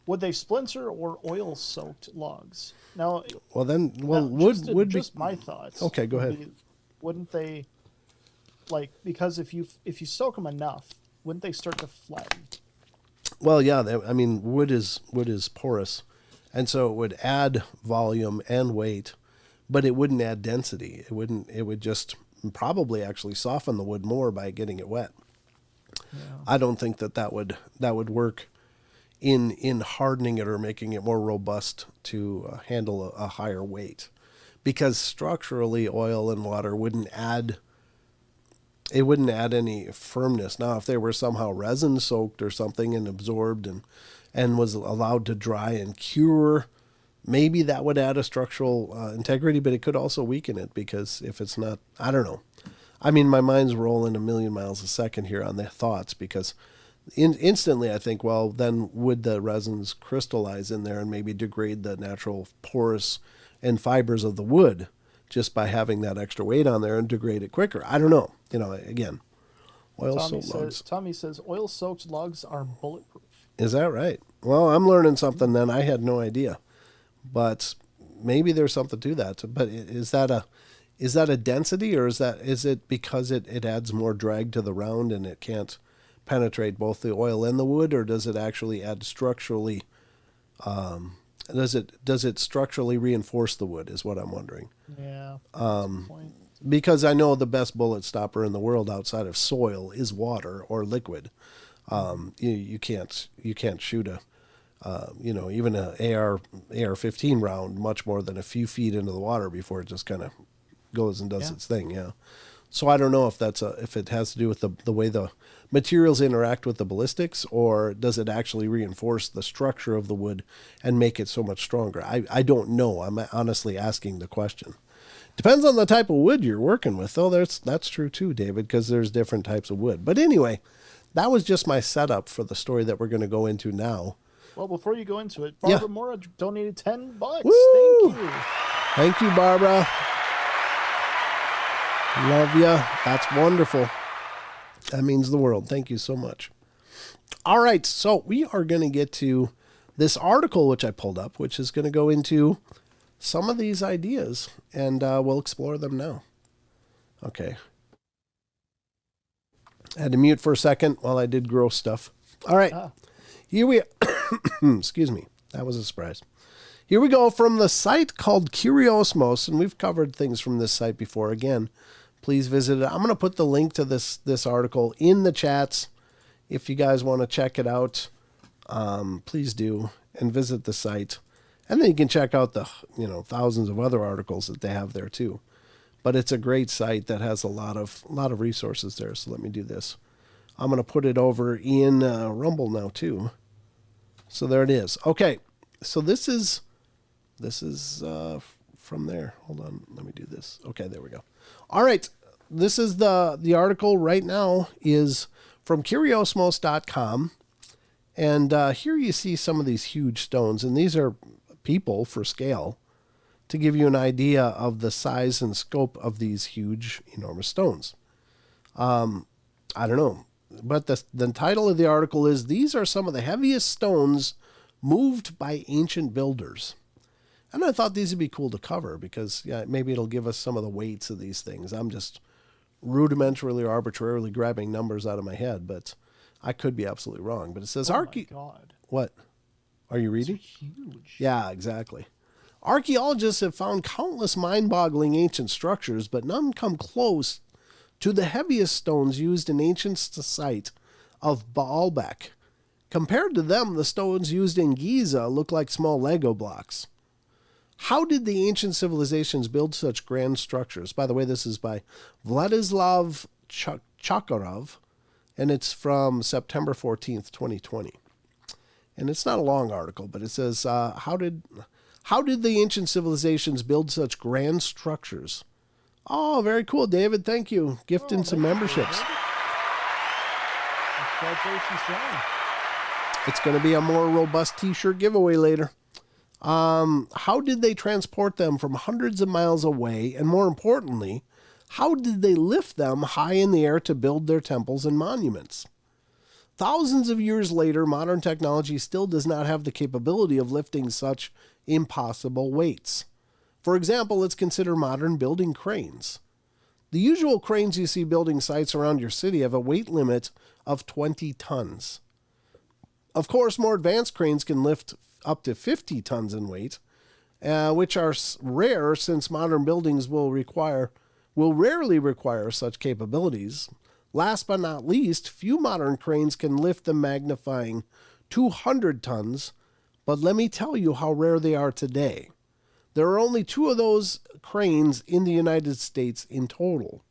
[SPEAKER 2] would they splinter, or oil-soaked logs? Now,
[SPEAKER 3] just
[SPEAKER 2] my thoughts.
[SPEAKER 3] Okay, go ahead.
[SPEAKER 2] Wouldn't they, because if you soak them enough, wouldn't they start to flatten?
[SPEAKER 3] Well, yeah. Wood is porous, and so it would add volume and weight, but it wouldn't add density. It would just probably actually soften the wood more by getting it wet. Yeah. I don't think that would work in hardening it or making it more robust to handle a higher weight, because structurally oil and water wouldn't add any firmness. Now, if they were somehow resin soaked or something and absorbed and was allowed to dry and cure, maybe that would add a structural integrity, but it could also weaken it, because if it's not, I don't know. My mind's rolling a million miles a second here on the thoughts, because instantly I think, well, then would the resins crystallize in there and maybe degrade the natural porous and fibers of the wood just by having that extra weight on there and degrade it quicker? I don't know. Again, oil-soaked logs.
[SPEAKER 2] Tommy says oil-soaked logs are bulletproof.
[SPEAKER 3] Is that right? Well, I'm learning something then. I had no idea. But maybe there's something to that. But is that a density, or is it because it adds more drag to the round and it can't penetrate both the oil and the wood, or does it actually add structurally? Does it structurally reinforce the wood? Is what I'm wondering.
[SPEAKER 2] Yeah. That's the point.
[SPEAKER 3] Because I know the best bullet stopper in the world outside of soil is water or liquid. You can't shoot even an AR-15 round much more than a few feet into the water before it just kind of goes and does its thing. Yeah. So I don't know if if it has to do with the way the materials interact with the ballistics, or does it actually reinforce the structure of the wood and make it so much stronger? I don't know. I'm honestly asking the question. Depends on the type of wood you're working with, though. That's true too, David, because there's different types of wood. But anyway, that was just my setup for the story that we're going to go into now.
[SPEAKER 2] Well, before you go into it, Barbara Mora donated $10.
[SPEAKER 3] Woo!
[SPEAKER 2] Thank you.
[SPEAKER 3] Thank you, Barbara. Love ya. That's wonderful. That means the world. Thank you so much. All right, so we are going to get to this article which I pulled up, which is going to go into some of these ideas, and we'll explore them now. Okay. I had to mute for a second while I did gross stuff. All right. Here we excuse me. That was a surprise. Here we go from the site called Curiosmos, and we've covered things from this site before. Again, please visit it. I'm going to put the link to this article in the chats. If you guys want to check it out, please do, and visit the site. And then you can check out the thousands of other articles that they have there too. But it's a great site that has a lot of resources there. So let me do this. I'm going to put it over in Rumble now too. So there it is. Okay. So this is from there. Hold on. Let me do this. Okay, there we go. All right. This is the article right now is from curiosmos.com. And here you see some of these huge stones. And these are people for scale, to give you an idea of the size and scope of these huge, enormous stones. I don't know. But the title of the article is, "These are some of the heaviest stones moved by ancient builders." And I thought these would be cool to cover because maybe it'll give us some of the weights of these things. I'm just rudimentarily or arbitrarily grabbing numbers out of my head, but I could be absolutely wrong. But it says,
[SPEAKER 2] my God.
[SPEAKER 3] What? Are you reading?
[SPEAKER 2] It's huge.
[SPEAKER 3] Yeah, exactly. Archaeologists have found countless mind-boggling ancient structures, but none come close to the heaviest stones used in ancient site of Baalbek. Compared to them, the stones used in Giza look like small Lego blocks. How did the ancient civilizations build such grand structures? By the way, this is by Vladislav Chakharov, and it's from September 14th, 2020. And it's not a long article, but it says, how did the ancient civilizations build such grand structures? Oh, very cool, David. Thank you. Gifting some memberships.
[SPEAKER 2] Congratulations, John.
[SPEAKER 3] It's going to be a more robust t-shirt giveaway later. How did they transport them from hundreds of miles away? And more importantly, how did they lift them high in the air to build their temples and monuments? Thousands of years later, modern technology still does not have the capability of lifting such impossible weights. For example, let's consider modern building cranes. The usual cranes you see building sites around your city have a weight limit of 20 tons. Of course, more advanced cranes can lift up to 50 tons in weight, which are rare since modern buildings will rarely require such capabilities. Last but not least, few modern cranes can lift the magnifying 200 tons, but let me tell you how rare they are today. There are only 2 of those cranes in the United States in total.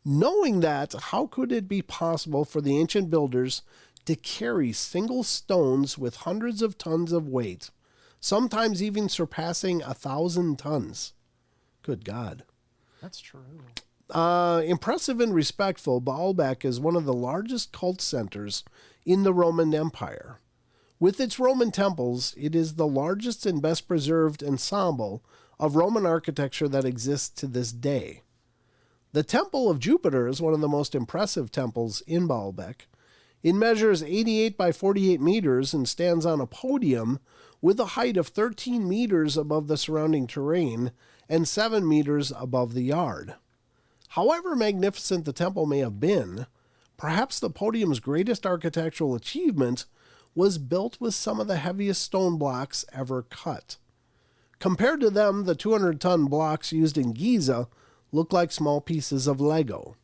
[SPEAKER 3] Knowing that, how could it be possible for the ancient builders to carry single stones with hundreds of tons of weight, sometimes even surpassing 1,000 tons? Good God.
[SPEAKER 2] That's true.
[SPEAKER 3] Impressive and respectful, Baalbek is one of the largest cult centers in the Roman Empire. With its Roman temples, it is the largest and best preserved ensemble of Roman architecture that exists to this day. The Temple of Jupiter is one of the most impressive temples in Baalbek. It measures 88 by 48 meters and stands on a podium with a height of 13 meters above the surrounding terrain and 7 meters above the yard. However magnificent the temple may have been, perhaps the podium's greatest architectural achievement was built with some of the heaviest stone blocks ever cut. Compared to them, the 200-ton blocks used in Giza look like small pieces of Lego.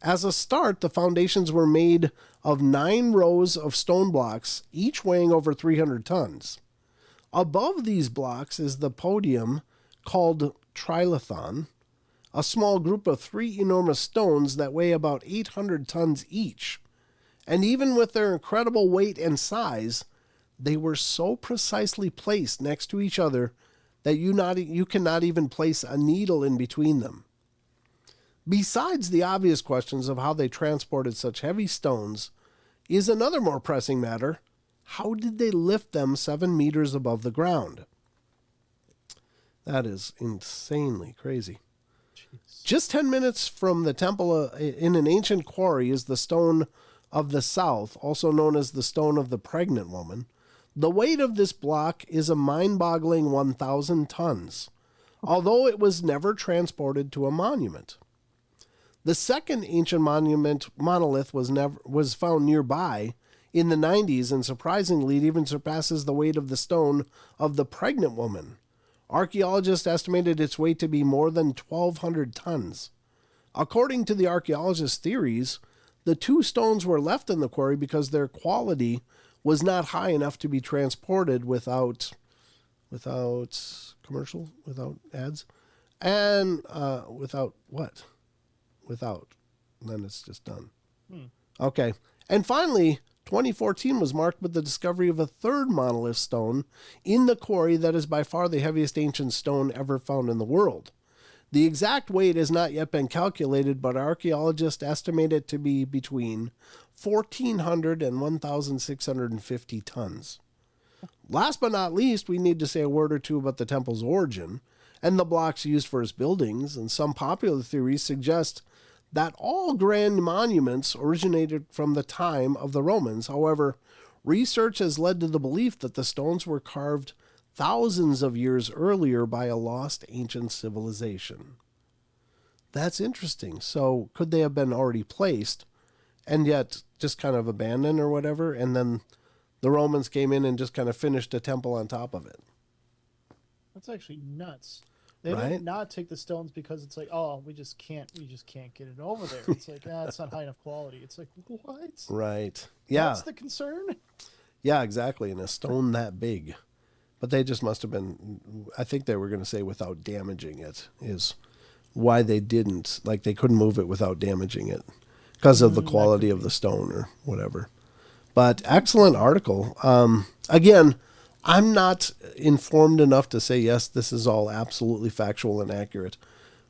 [SPEAKER 3] As a start, the foundations were made of 9 rows of stone blocks, each weighing over 300 tons. Above these blocks is the podium called Trilithon, a small group of 3 enormous stones that weigh about 800 tons each. And even with their incredible weight and size, they were so precisely placed next to each other that you cannot even place a needle in between them. Besides the obvious questions of how they transported such heavy stones, is another more pressing matter: how did they lift them 7 meters above the ground? That is insanely crazy. Jeez. Just 10 minutes from the temple in an ancient quarry is the Stone of the South, also known as the Stone of the Pregnant Woman. The weight of this block is a mind-boggling 1,000 tons, although it was never transported to a monument. The second ancient monolith was found nearby in the 90s, and surprisingly, it even surpasses the weight of the Stone of the Pregnant Woman. Archaeologists estimated its weight to be more than 1,200 tons. According to the archaeologists' theories, the 2 stones were left in the quarry because their quality was not high enough to be transported without ads, and without what? Without. And then it's just done. Okay. And finally, 2014 was marked with the discovery of a third monolith stone in the quarry that is by far the heaviest ancient stone ever found in the world. The exact weight has not yet been calculated, but archaeologists estimate it to be between 1,400 and 1,650 tons. Last but not least, we need to say a word or two about the temple's origin and the blocks used for its buildings, and some popular theories suggest that all grand monuments originated from the time of the Romans. However, research has led to the belief that the stones were carved thousands of years earlier by a lost ancient civilization. That's interesting. So could they have been already placed and yet just kind of abandoned or whatever, and then the Romans came in and just kind of finished a temple on top of it?
[SPEAKER 2] That's actually nuts. They
[SPEAKER 3] Right?
[SPEAKER 2] did not take the stones because it's like, oh, we just can't get it over there. It's like, it's not high enough quality. It's like, what?
[SPEAKER 3] Right. Yeah.
[SPEAKER 2] That's the concern.
[SPEAKER 3] Yeah, exactly. And a stone that big. But they just must have been, I think they were going to say without damaging it is why they didn't. Like they couldn't move it without damaging it because of the quality of the stone or whatever. But excellent article. Again, I'm not informed enough to say, yes, this is all absolutely factual and accurate.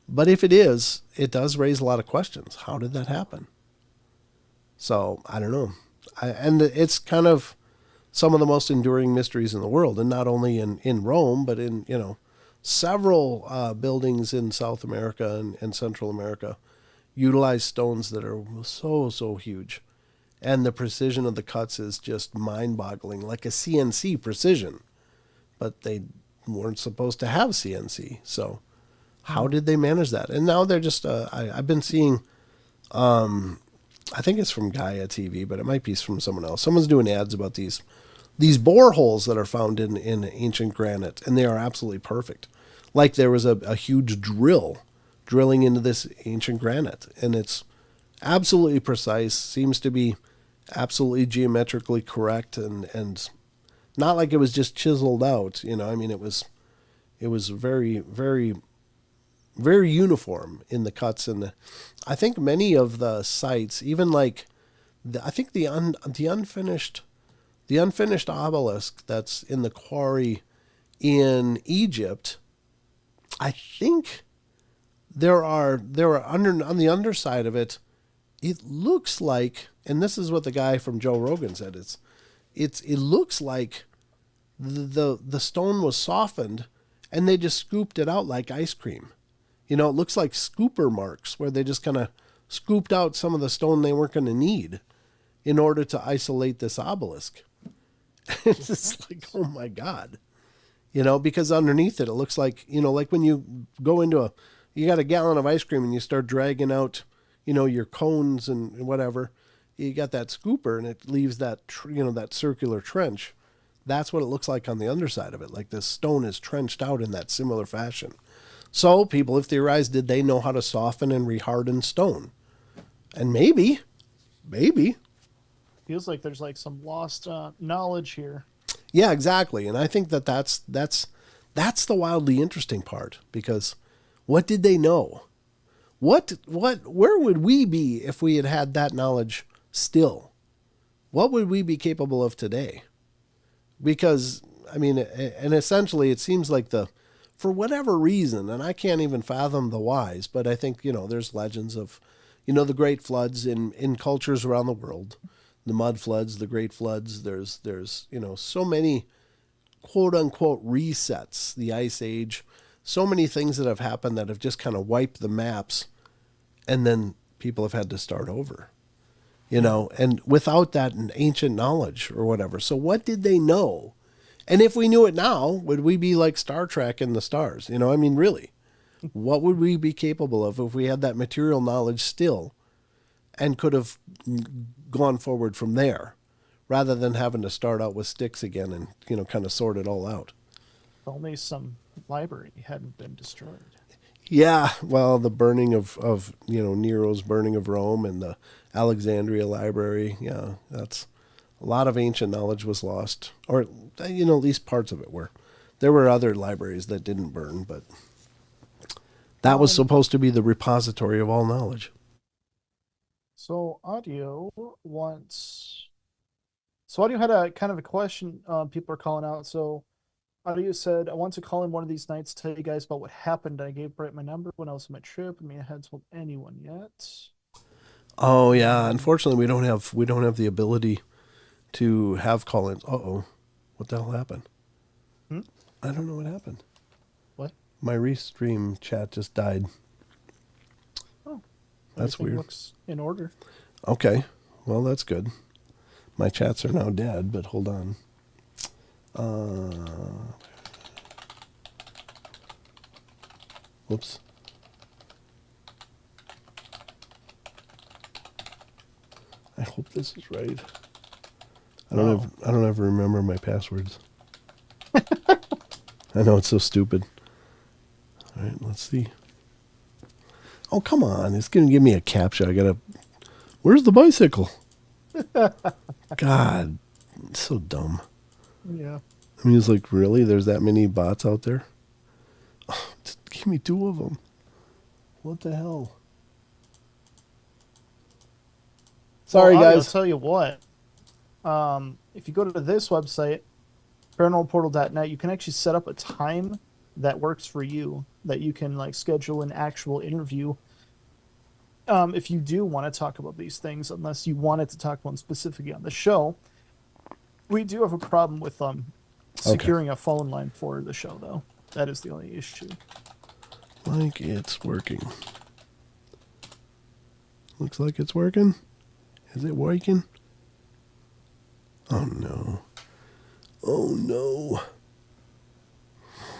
[SPEAKER 3] But if it is, it does raise a lot of questions. How did that happen? So, I don't know. And it's kind of some of the most enduring mysteries in the world. And not only in Rome, but in, several buildings in South America and Central America utilize stones that are so, so huge. And the precision of the cuts is just mind-boggling, like a CNC precision. But they weren't supposed to have CNC. So how did they manage that? And now they're just, I've been seeing, I think it's from Gaia TV, but it might be from someone else. Someone's doing ads about these boreholes that are found in ancient granite, and they are absolutely perfect. Like there was a huge drilling into this ancient granite, and it's absolutely precise, seems to be absolutely geometrically correct, and not like it was just chiseled out. I mean, it was very, very, very uniform in the cuts. And I think many of the sites, even like I think the unfinished obelisk that's in the quarry in Egypt, I think there are on the underside of it. It looks like, and this is what the guy from Joe Rogan said, it looks like the stone was softened and they just scooped it out like ice cream. It looks like scooper marks where they just kind of scooped out some of the stone they weren't going to need in order to isolate this obelisk. It's just like, oh my God. Because underneath it looks like, like when you go into you got a gallon of ice cream and you start dragging out, your cones and whatever, you got that scooper and it leaves that, that circular trench. That's what it looks like on the underside of it. Like this stone is trenched out in that similar fashion. So people have theorized, did they know how to soften and reharden stone? And maybe.
[SPEAKER 2] Feels like there's like some lost knowledge here.
[SPEAKER 3] Yeah, exactly. And I think that's the wildly interesting part, because what did they know? Where would we be if we had that knowledge still? What would we be capable of today? Because, I mean, and essentially it seems like for whatever reason, and I can't even fathom the whys, but I think, there's legends of, the great floods in cultures around the world, the mud floods, the great floods. There's, so many quote unquote resets, the ice age, so many things that have happened that have just kind of wiped the maps, and then people have had to start over, and without that ancient knowledge or whatever. So what did they know? And if we knew it now, would we be like Star Trek in the stars? I mean, really, what would we be capable of if we had that material knowledge still and could have gone forward from there rather than having to start out with sticks again and, kind of sort it all out?
[SPEAKER 2] If only some library hadn't been destroyed.
[SPEAKER 3] Yeah, well, the burning of Nero's burning of Rome and the Alexandria library. Yeah, that's a lot of ancient knowledge was lost, or at least parts of it were. There were other libraries that didn't burn, but that was supposed to be the repository of all knowledge.
[SPEAKER 2] So Audio had a kind of a question people are calling out. So Audio said, I want to call in one of these nights, tell you guys about what happened. I gave Brett my number when I was on my trip. I mean, I hadn't told anyone yet.
[SPEAKER 3] Oh yeah, unfortunately we don't have the ability to have call-ins. What the hell happened? I don't know what happened.
[SPEAKER 2] What?
[SPEAKER 3] My Restream chat just died.
[SPEAKER 2] Oh,
[SPEAKER 3] that's weird.
[SPEAKER 2] Looks in order.
[SPEAKER 3] Okay, well that's good. My chats are now dead, but hold on. Whoops. I hope this is right. I don't ever remember my passwords. I know, it's so stupid. All right, let's see. Oh, come on. It's going to give me a CAPTCHA. Where's the bicycle? God, it's so dumb.
[SPEAKER 2] Yeah.
[SPEAKER 3] I mean, it's like, really? There's that many bots out there? Oh, just give me 2 of them. What the hell? Sorry,
[SPEAKER 2] Well, I'll
[SPEAKER 3] guys.
[SPEAKER 2] tell you what. If you go to this website, paranormalportal.net, you can actually set up a time that works for you, that you can like schedule an actual interview. If you do want to talk about these things, unless you wanted to talk about them specifically on the show, we do have a problem with securing a phone line for the show, though. That is the only issue.
[SPEAKER 3] Like it's working. Looks like it's working. Is it working? Oh no. Oh no.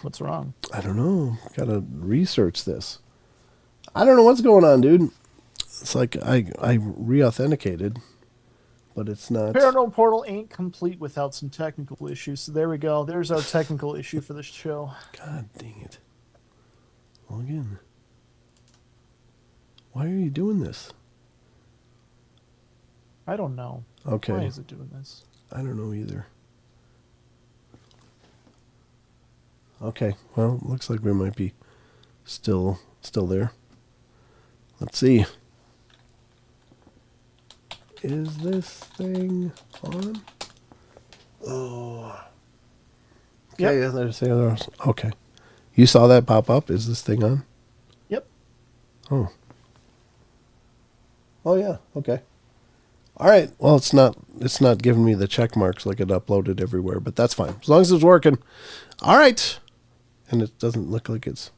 [SPEAKER 2] What's wrong?
[SPEAKER 3] I don't know. Gotta research this. I don't know what's going on, dude. It's like I re-authenticated, but it's not.
[SPEAKER 2] Paranormal Portal ain't complete without some technical issues. So there we go. There's our technical issue for this show.
[SPEAKER 3] God dang it. Log in. Why are you doing this?
[SPEAKER 2] I don't know.
[SPEAKER 3] Okay.
[SPEAKER 2] Why is it doing this?
[SPEAKER 3] I don't know either. Okay. Well, looks like we might be still there. Let's see. Is this thing on? Oh. Okay,
[SPEAKER 2] Yep.
[SPEAKER 3] there's the others. Okay. You saw that pop up? Is this thing on?
[SPEAKER 2] Yep.
[SPEAKER 3] Oh. Oh yeah. Okay. All right. Well, it's not giving me the check marks like it uploaded everywhere, but that's fine. As long as it's working. All right. And it doesn't look like it's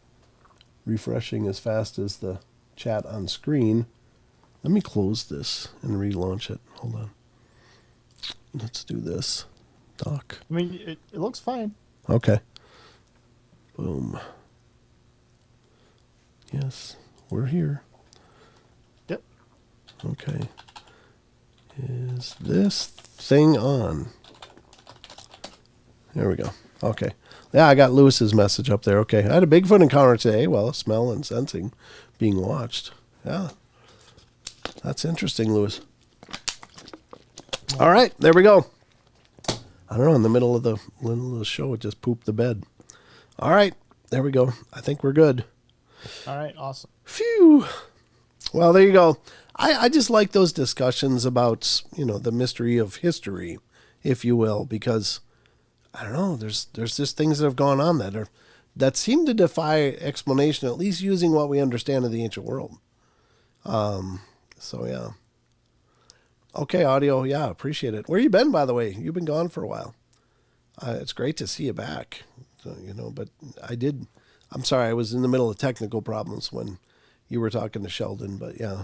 [SPEAKER 3] refreshing as fast as the chat on screen. Let me close this and relaunch it. Hold on. Let's do this. Doc.
[SPEAKER 2] I mean, it looks fine.
[SPEAKER 3] Okay. Boom. Yes, we're here.
[SPEAKER 2] Yep.
[SPEAKER 3] Okay. Is this thing on? There we go. Okay. Yeah, I got Lewis's message up there. Okay. I had a Bigfoot encounter today. Well, smell and sensing being watched. Yeah. That's interesting, Lewis. All right. There we go. I don't know. In the middle of the show, it just pooped the bed. All right. There we go. I think we're good.
[SPEAKER 2] All right. Awesome.
[SPEAKER 3] Phew. Well, there you go. I just like those discussions about, the mystery of history, if you will, because I don't know, there's just things that have gone on that seem to defy explanation, at least using what we understand of the ancient world. So yeah. Okay, audio. Yeah, appreciate it. Where you been, by the way? You've been gone for a while. It's great to see you back. So, but I'm sorry, I was in the middle of technical problems when you were talking to Sheldon, but yeah.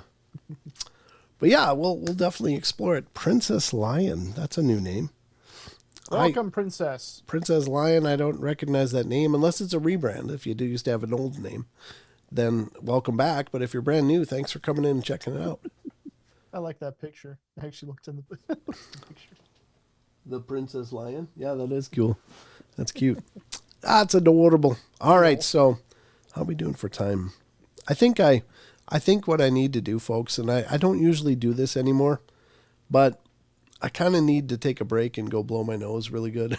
[SPEAKER 3] But yeah, we'll definitely explore it. Princess Lion, that's a new name.
[SPEAKER 2] Welcome, Princess.
[SPEAKER 3] Princess Lion, I don't recognize that name unless it's a rebrand. If you do used to have an old name, then welcome back. But if you're brand new, thanks for coming in and checking it out.
[SPEAKER 2] I like that picture. I actually looked in the picture.
[SPEAKER 3] The Princess Lion? Yeah, that is cool. That's cute. That's adorable. All right, so how are we doing for time? I think what I need to do, folks, and I don't usually do this anymore, but I kind of need to take a break and go blow my nose really good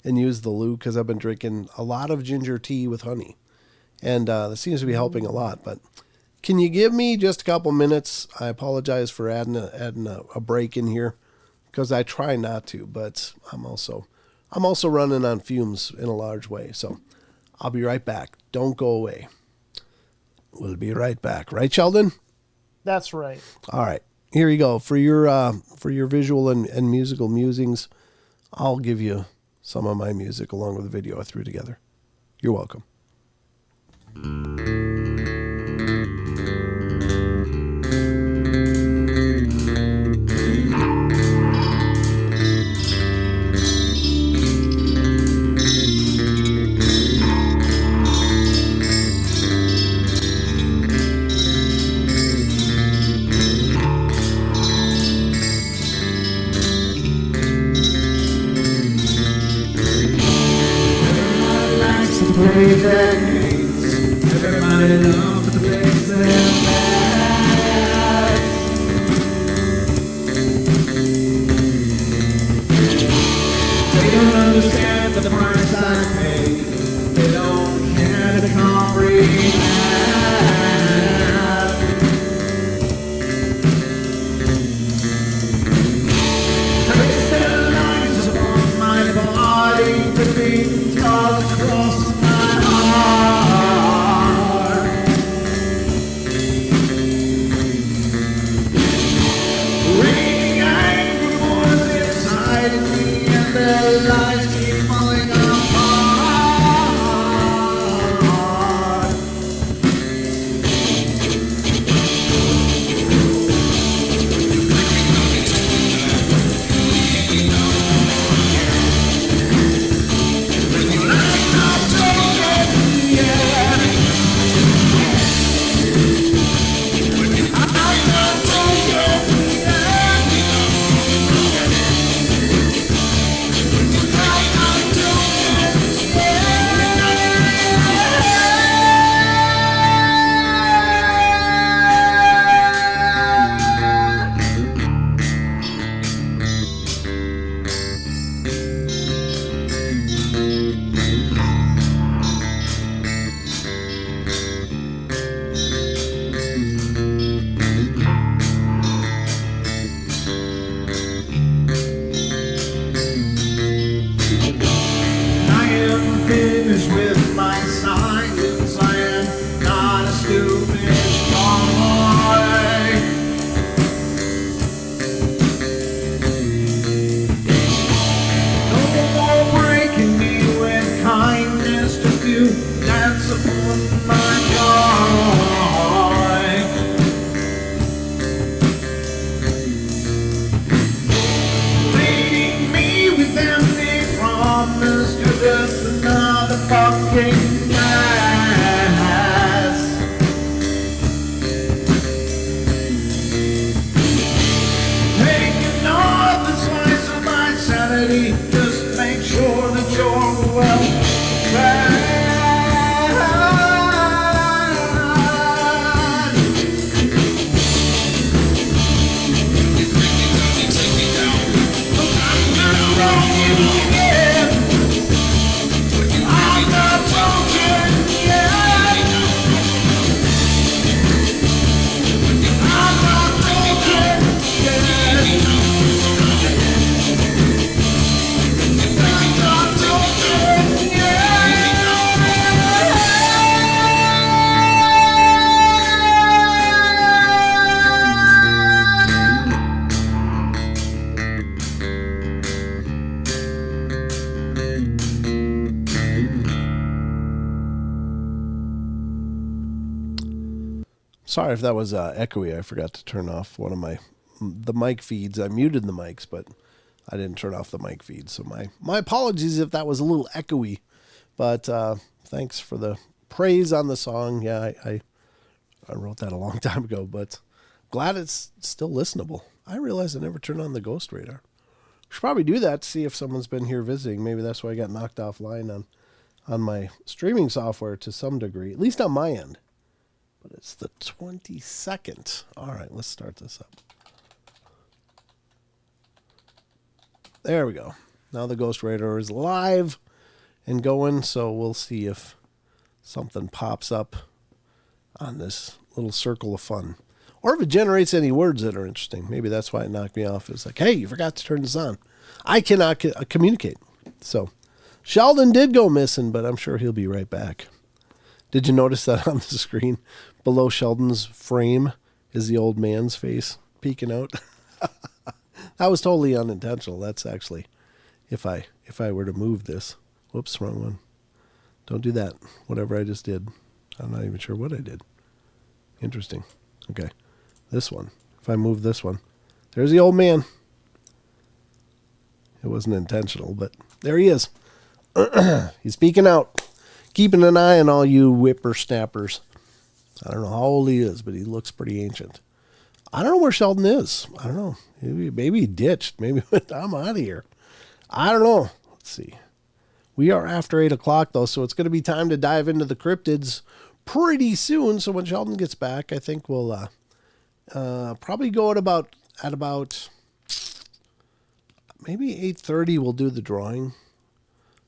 [SPEAKER 3] and use the loo because I've been drinking a lot of ginger tea with honey. And this seems to be helping a lot. But can you give me just a couple minutes? I apologize for adding a break in here because I try not to, but I'm also running on fumes in a large way. So I'll be right back. Don't go away. We'll be right back. Right, Sheldon?
[SPEAKER 2] That's right.
[SPEAKER 3] All right. Here you go. For your visual and musical musings, I'll give you some of my music along with the video I threw together. You're welcome.
[SPEAKER 4] Play their games.
[SPEAKER 3] Sorry if that was echoey. I forgot to turn off the mic feeds. I muted the mics, but I didn't turn off the mic feed. So my apologies if that was a little echoey. But thanks for the praise on the song. Yeah, I wrote that a long time ago, but glad it's still listenable. I realized I never turned on the ghost radar. Should probably do that to see if someone's been here visiting. Maybe that's why I got knocked offline on my streaming software to some degree, at least on my end. But it's the 22nd. All right, let's start this up. There we go. Now the ghost radar is live and going, so we'll see if something pops up on this little circle of fun. Or if it generates any words that are interesting. Maybe that's why it knocked me off. It's like, hey, you forgot to turn this on. I cannot communicate. So Sheldon did go missing, but I'm sure he'll be right back. Did you notice that on the screen? Below Sheldon's frame is the old man's face peeking out. That was totally unintentional. That's actually, if I were to move this. Whoops, wrong one. Don't do that. Whatever I just did. I'm not even sure what I did. Interesting. Okay. This one. If I move this one. There's the old man. It wasn't intentional, but there he is. He's peeking out. Keeping an eye on all you whippersnappers. I don't know how old he is, but he looks pretty ancient. I don't know where Sheldon is. I don't know. Maybe he ditched. Maybe I'm out of here. I don't know. Let's see. We are after 8 o'clock, though, so it's going to be time to dive into the cryptids pretty soon. So when Sheldon gets back, I think we'll probably go at about maybe 8:30. We'll do the drawing.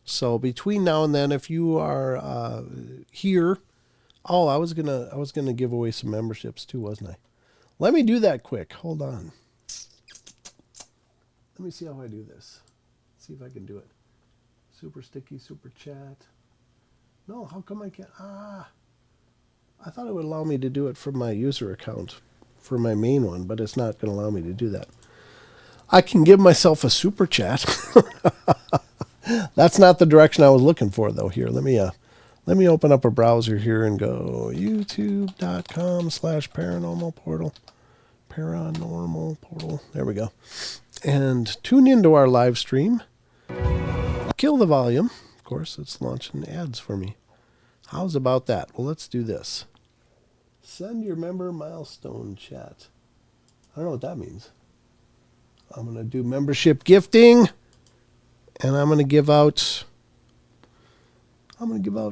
[SPEAKER 3] So between now and then, if you are here, I was gonna give away some memberships too, wasn't I? Let me do that quick. Hold on. Let me see how I do this. See if I can do it. Super sticky, super chat. No, how come I can't? I thought it would allow me to do it from my user account for my main one, but it's not going to allow me to do that. I can give myself a super chat. That's not the direction I was looking for, though. Here, let me open up a browser here and go youtube.com/paranormal portal. Paranormal portal. There we go. And tune into our live stream. Kill the volume. Of course, it's launching ads for me. How's about that? Well, let's do this. Send your member milestone chat. I don't know what that means. I'm going to do membership gifting. And I'm going to give out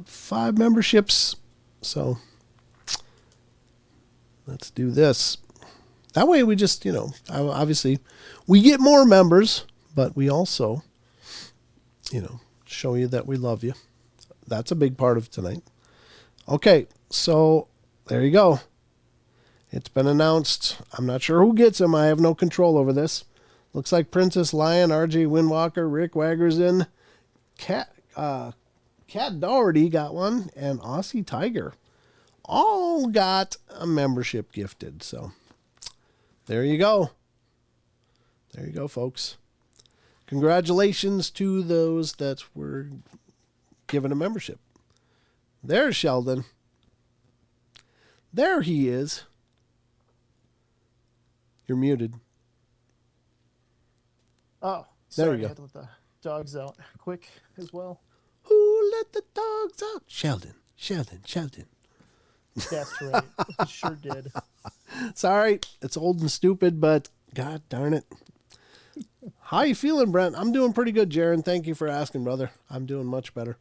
[SPEAKER 3] 5 memberships. So let's do this. That way we just, obviously we get more members, but we also, show you that we love you. That's a big part of tonight. Okay, so there you go. It's been announced. I'm not sure who gets them. I have no control over this. Looks like Princess Lion, RJ Windwalker, Rick Waggerson, Cat Doherty got one, and Aussie Tiger all got a membership gifted. So there you go. There you go, folks. Congratulations to those that were given a membership. There's Sheldon. There he is. You're muted.
[SPEAKER 2] Oh,
[SPEAKER 3] there
[SPEAKER 2] sorry,
[SPEAKER 3] you go.
[SPEAKER 2] I had to let the dogs out quick as well.
[SPEAKER 3] Who let the dogs out? Sheldon.
[SPEAKER 2] That's right. It sure did.
[SPEAKER 3] Sorry, it's old and stupid, but god darn it. How you feeling, Brent? I'm doing pretty good, Jaron. Thank you for asking, brother. I'm doing much better.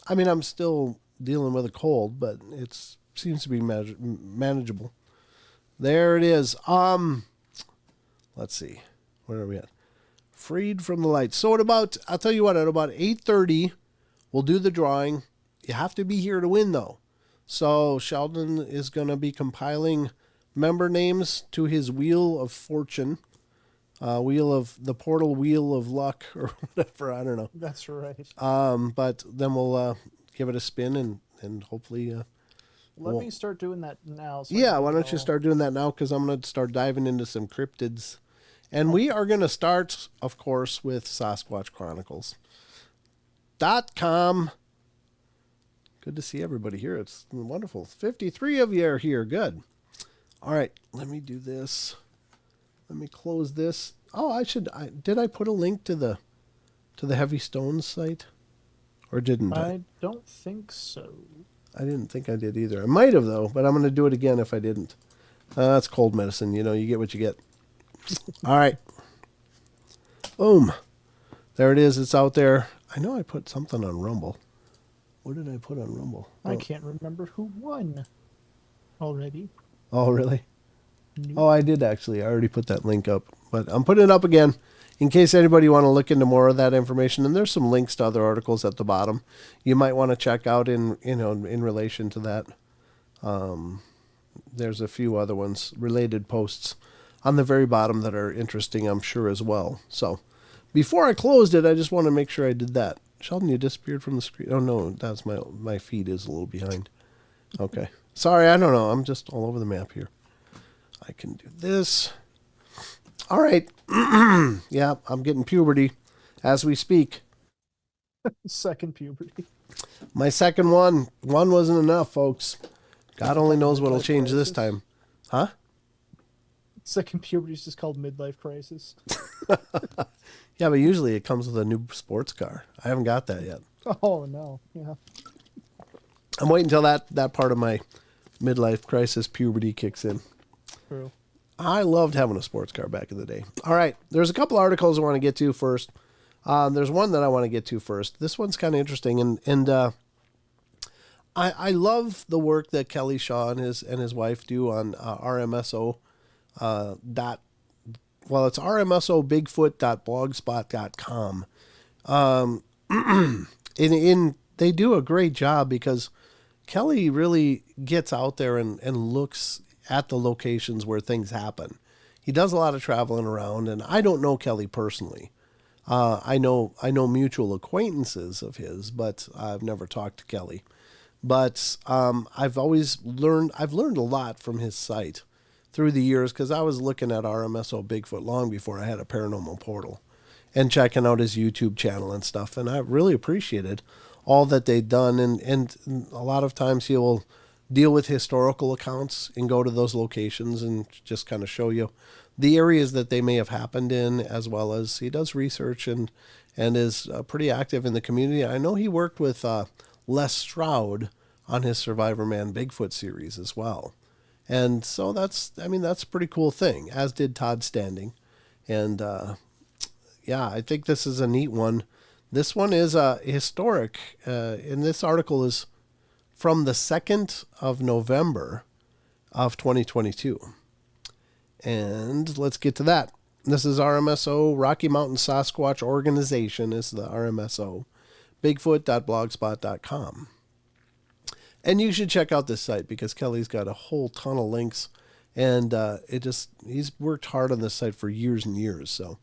[SPEAKER 3] I mean, I'm still dealing with a cold, but it seems to be manageable. There it is. Let's see. Where are we at? Freed from the light. So I'll tell you what, at about 8:30, we'll do the drawing. You have to be here to win, though. So Sheldon is going to be compiling member names to his Wheel of Fortune. Wheel of Luck or whatever. I don't know.
[SPEAKER 2] That's right.
[SPEAKER 3] But then we'll give it a spin and hopefully...
[SPEAKER 2] Let me start doing that now. So
[SPEAKER 3] yeah, why don't you start doing that now? Because I'm going to start diving into some cryptids. And we are going to start, of course, with SasquatchChronicles.com. Good to see everybody here. It's wonderful. 53 of you are here. Good. All right, let me do this. Let me close this. Oh, did I put a link to the Heavy Stones site? Or didn't I?
[SPEAKER 2] I don't think so.
[SPEAKER 3] I didn't think I did either. I might have, though, but I'm going to do it again if I didn't. That's cold medicine. You know, you get what you get. All right. Boom. There it is. It's out there. I know I put something on Rumble. What did I put on Rumble?
[SPEAKER 2] I can't remember who won already.
[SPEAKER 3] Oh, really?
[SPEAKER 2] Nope.
[SPEAKER 3] Oh, I did actually. I already put that link up. But I'm putting it up again in case anybody want to look into more of that information. And there's some links to other articles at the bottom you might want to check out in relation to that. There's a few other ones, related posts on the very bottom that are interesting, I'm sure, as well. So before I closed it, I just want to make sure I did that. Sheldon, you disappeared from the screen. Oh, no, that's my feed is a little behind. Okay. Sorry, I don't know. I'm just all over the map here. I can do this. All right. Yeah, I'm getting puberty as we speak.
[SPEAKER 2] Second puberty.
[SPEAKER 3] My second one. One wasn't enough, folks. God only knows what'll change this time. Huh?
[SPEAKER 2] Second puberty is just called midlife crisis.
[SPEAKER 3] Yeah, but usually it comes with a new sports car. I haven't got that yet.
[SPEAKER 2] Oh, no. Yeah.
[SPEAKER 3] I'm waiting until that part of my midlife crisis puberty kicks in.
[SPEAKER 2] True.
[SPEAKER 3] I loved having a sports car back in the day. All right. There's a couple articles I want to get to first. There's one that I want to get to first. This one's kind of interesting. And I love the work that Kelly Shaw and his wife do on RMSO. It's rmsobigfoot.blogspot.com. They do a great job because Kelly really gets out there and looks at the locations where things happen. He does a lot of traveling around, and I don't know Kelly personally. I know mutual acquaintances of his, but I've never talked to Kelly. But I've learned a lot from his site through the years, because I was looking at RMSO Bigfoot long before I had a Paranormal Portal and checking out his YouTube channel and stuff. And I really appreciated all that they'd done. And a lot of times he will deal with historical accounts and go to those locations and just kind of show you the areas that they may have happened in, as well as he does research and is pretty active in the community. I know he worked with Les Stroud on his Survivor Man Bigfoot series as well. And so that's a pretty cool thing, as did Todd Standing. And I think this is a neat one. This one is historic. And this article is from the 2nd of November of 2022. And let's get to that. This is RMSO, Rocky Mountain Sasquatch Organization. This is the RMSO, bigfoot.blogspot.com. And you should check out this site because Kelly's got a whole ton of links, and he's worked hard on this site for years and years. So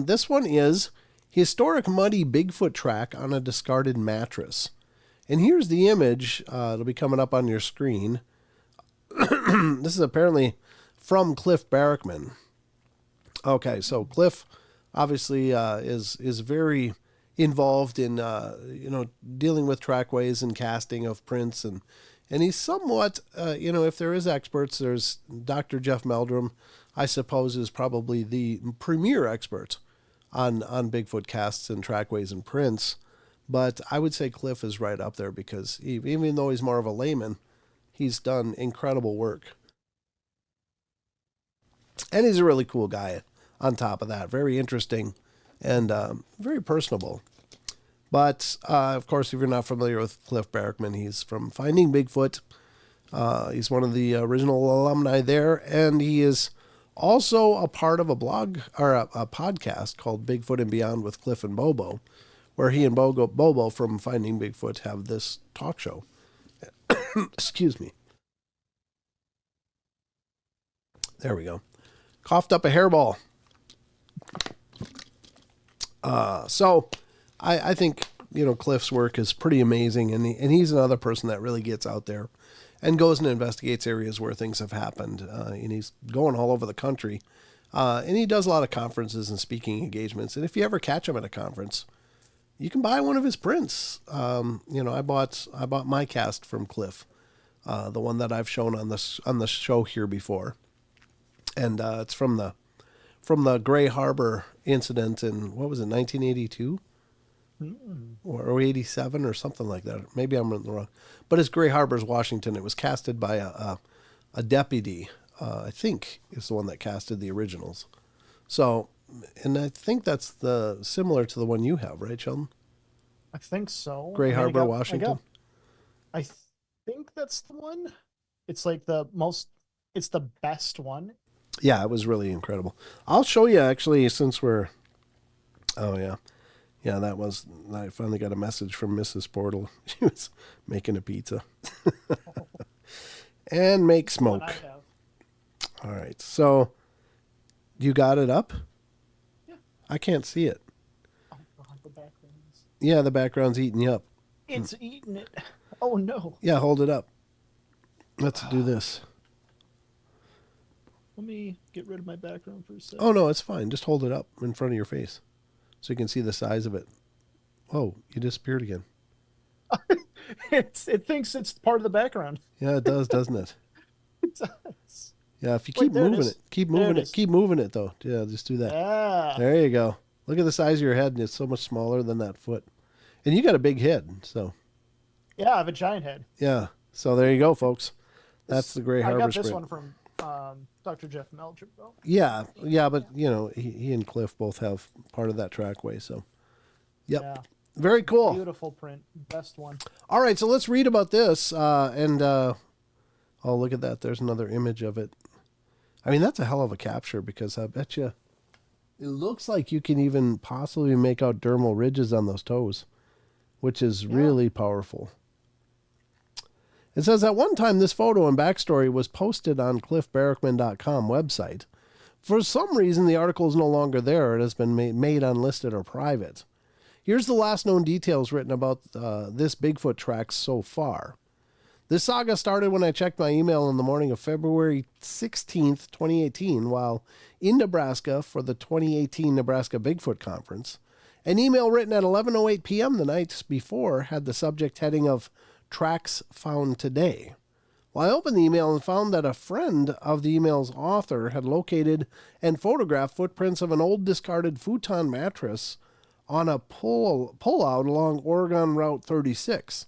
[SPEAKER 3] this one is historic muddy Bigfoot track on a discarded mattress. And here's the image. It'll be coming up on your screen. This is apparently from Cliff Barrickman. Okay, so Cliff obviously is very involved in dealing with trackways and casting of prints, and he's somewhat if there is experts, there's Dr. Jeff Meldrum, I suppose, is probably the premier expert on Bigfoot casts and trackways and prints, but I would say Cliff is right up there because even though he's more of a layman, he's done incredible work, and he's a really cool guy on top of that, very interesting and very personable. But, of course, if you're not familiar with Cliff Barrickman, he's from Finding Bigfoot. He's one of the original alumni there, and he is also a part of a blog or a podcast called Bigfoot and Beyond with Cliff and Bobo, where he and Bobo from Finding Bigfoot have this talk show. Excuse me. There we go. Coughed up a hairball. So I think, Cliff's work is pretty amazing, and he's another person that really gets out there and goes and investigates areas where things have happened. And he's going all over the country. And he does a lot of conferences and speaking engagements. And if you ever catch him at a conference, you can buy one of his prints. I bought my cast from Cliff the one that I've shown on the show here before, and it's from the Gray Harbor incident in, what was it, 1982 or 87 or something like that. Maybe I'm wrong, but it's Gray Harbor's Washington. It was casted by a deputy, I think is the one that casted the originals. So, and I think that's similar to the one you have, right, Sheldon?
[SPEAKER 2] I think so.
[SPEAKER 3] Gray Harbor, Washington.
[SPEAKER 2] I think that's the one. It's like it's the best one.
[SPEAKER 3] Yeah, it was really incredible. I'll show you, actually, since we're... Oh, yeah. Yeah, I finally got a message from Mrs. Portal. She was making a pizza. And make smoke. All right, so you got it up?
[SPEAKER 2] Yeah.
[SPEAKER 3] I can't see it.
[SPEAKER 2] Oh, God, the background's...
[SPEAKER 3] Yeah, the background's eating you up.
[SPEAKER 2] It's eating it. Oh, no.
[SPEAKER 3] Yeah, hold it up. Let's do this.
[SPEAKER 2] Let me get rid of my background for a second.
[SPEAKER 3] Oh, no, it's fine. Just hold it up in front of your face so you can see the size of it. Oh, you disappeared again.
[SPEAKER 2] It thinks it's part of the background.
[SPEAKER 3] Yeah, it does, doesn't it?
[SPEAKER 2] It does.
[SPEAKER 3] Yeah, if you keep moving it. Keep moving it, though. Yeah, just do that.
[SPEAKER 2] Yeah.
[SPEAKER 3] There you go. Look at the size of your head, and it's so much smaller than that foot. And you got a big head, so.
[SPEAKER 2] Yeah, I have a giant head.
[SPEAKER 3] Yeah, so there you go, folks. That's the Gray Harbor
[SPEAKER 2] I got this
[SPEAKER 3] Sprint.
[SPEAKER 2] one from Dr. Jeff Meldrum, though.
[SPEAKER 3] Yeah, but, he and Cliff both have part of that trackway, so. Yep.
[SPEAKER 2] Yeah.
[SPEAKER 3] Very cool.
[SPEAKER 2] Beautiful print. Best one.
[SPEAKER 3] All right, so let's read about this. Oh, look at that. There's another image of it. I mean, that's a hell of a capture, because I bet you it looks like you can even possibly make out dermal ridges on those toes, which is really powerful. It says, at one time, this photo and backstory was posted on cliffbarrickman.com website. For some reason, the article is no longer there. It has been made unlisted or private. Here's the last known details written about this Bigfoot tracks so far. This saga started when I checked my email in the morning of February 16th, 2018, while in Nebraska for the 2018 Nebraska Bigfoot Conference. An email written at 11:08 p.m. the night before had the subject heading of Tracks Found Today. Well, I opened the email and found that a friend of the email's author had located and photographed footprints of an old discarded futon mattress on a pull-out along Oregon Route 36.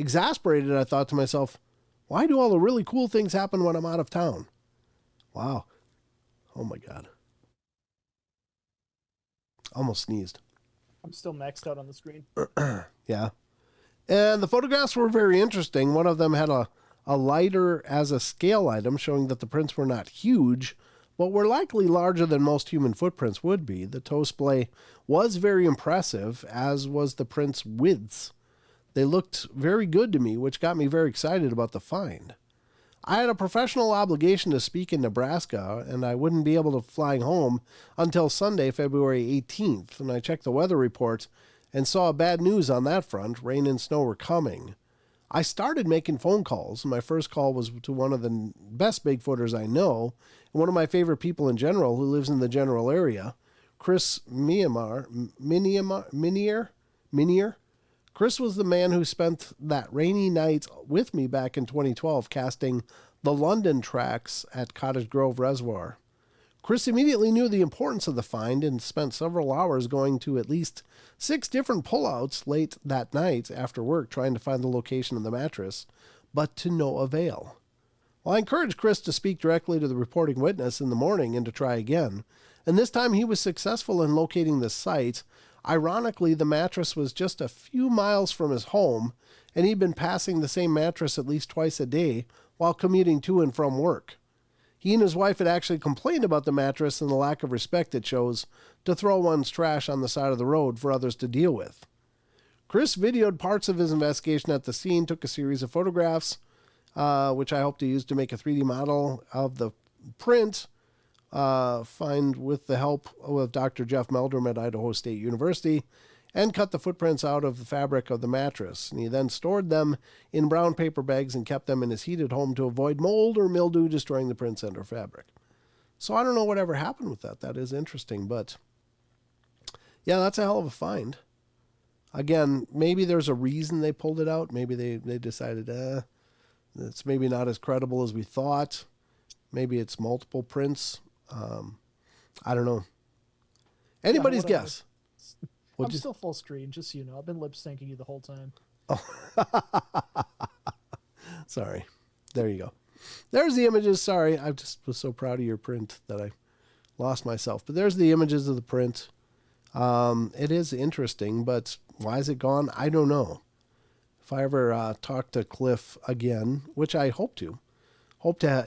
[SPEAKER 3] Exasperated, I thought to myself, why do all the really cool things happen when I'm out of town? Wow. Oh my God. Almost sneezed.
[SPEAKER 2] I'm still maxed out on the screen.
[SPEAKER 3] Yeah. And the photographs were very interesting. One of them had a lighter as a scale item, showing that the prints were not huge, but were likely larger than most human footprints would be. The toe splay was very impressive, as was the print's widths. They looked very good to me, which got me very excited about the find. I had a professional obligation to speak in Nebraska, and I wouldn't be able to fly home until Sunday, February 18th, and I checked the weather report and saw bad news on that front. Rain and snow were coming. I started making phone calls. My first call was to one of the best Bigfooters I know, and one of my favorite people in general who lives in the general area, Chris Minier. Chris was the man who spent that rainy night with me back in 2012 casting the London tracks at Cottage Grove Reservoir. Chris immediately knew the importance of the find and spent several hours going to at least 6 different pullouts late that night after work trying to find the location of the mattress, but to no avail. Well, I encouraged Chris to speak directly to the reporting witness in the morning and to try again, and this time he was successful in locating the site. Ironically, the mattress was just a few miles from his home, and he'd been passing the same mattress at least twice a day while commuting to and from work. He and his wife had actually complained about the mattress and the lack of respect it shows to throw one's trash on the side of the road for others to deal with. Chris videoed parts of his investigation at the scene, took a series of photographs, which I hope to use to make a 3D model of the print, find with the help of Dr. Jeff Meldrum at Idaho State University, and cut the footprints out of the fabric of the mattress. And he then stored them in brown paper bags and kept them in his heated home to avoid mold or mildew destroying the prints and or fabric. So I don't know whatever happened with that. That is interesting, but yeah, that's a hell of a find. Again, maybe there's a reason they pulled it out. Maybe they decided, It's maybe not as credible as we thought. Maybe it's multiple prints. I don't know. Anybody's guess.
[SPEAKER 2] I'm still full screen, just so you know. I've been lip syncing you the whole time.
[SPEAKER 3] Sorry. There you go. There's the images. Sorry, I just was so proud of your print that I lost myself. But there's the images of the print. It is interesting, but why is it gone? I don't know. If I ever talk to Cliff again, which I hope to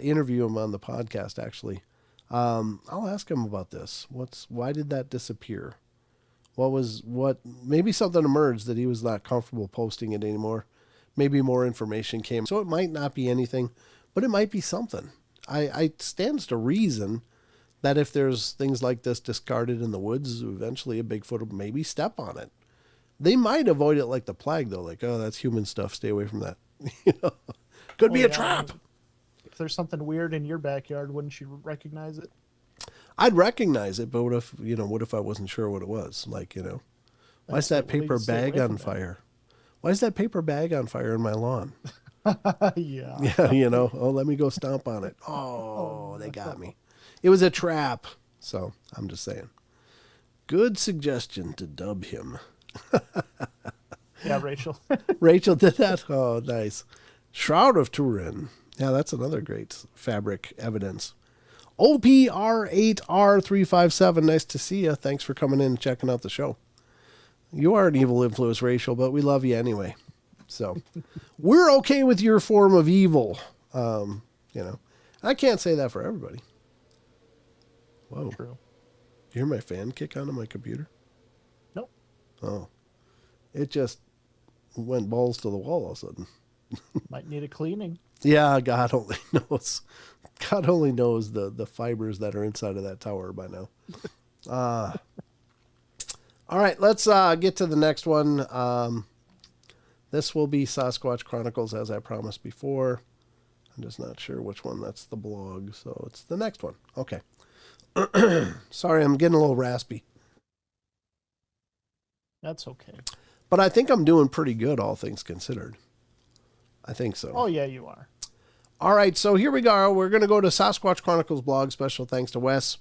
[SPEAKER 3] interview him on the podcast, actually, I'll ask him about this. Why did that disappear? Maybe something emerged that he was not comfortable posting it anymore. Maybe more information came. So it might not be anything, but it might be something. I stands to reason that if there's things like this discarded in the woods, eventually a Bigfoot will maybe step on it. They might avoid it like the plague, though. Like, oh, that's human stuff. Stay away from that. Could be a trap.
[SPEAKER 2] If there's something weird in your backyard, wouldn't you recognize it?
[SPEAKER 3] I'd recognize it, but what if I wasn't sure what it was? Like, why is that paper bag on fire? Why is that paper bag on fire in my lawn?
[SPEAKER 2] Yeah.
[SPEAKER 3] Yeah, oh, let me go stomp on it. Oh, they got me. It was a trap. So I'm just saying. Good suggestion to dub him.
[SPEAKER 2] Yeah, Rachel.
[SPEAKER 3] Rachel did that? Oh, nice. Shroud of Turin. Yeah, that's another great fabric evidence. OPR8R357. Nice to see you. Thanks for coming in and checking out the show. You are an evil influence, Rachel, but we love you anyway. So we're okay with your form of evil. I can't say that for everybody. Whoa.
[SPEAKER 2] True.
[SPEAKER 3] You hear my fan kick on my computer?
[SPEAKER 2] Nope.
[SPEAKER 3] Oh. It just went balls to the wall all of a sudden.
[SPEAKER 2] Might need a cleaning.
[SPEAKER 3] Yeah, God only knows. God only knows the fibers that are inside of that tower by now. All right, let's get to the next one. This will be Sasquatch Chronicles, as I promised before. I'm just not sure which one. That's the blog, so it's the next one. Okay. Sorry, I'm getting a little raspy.
[SPEAKER 2] That's okay.
[SPEAKER 3] But I think I'm doing pretty good, all things considered. I think so.
[SPEAKER 2] Oh, yeah, you are.
[SPEAKER 3] All right, so here we go. We're going to go to Sasquatch Chronicles blog. Special thanks to Wes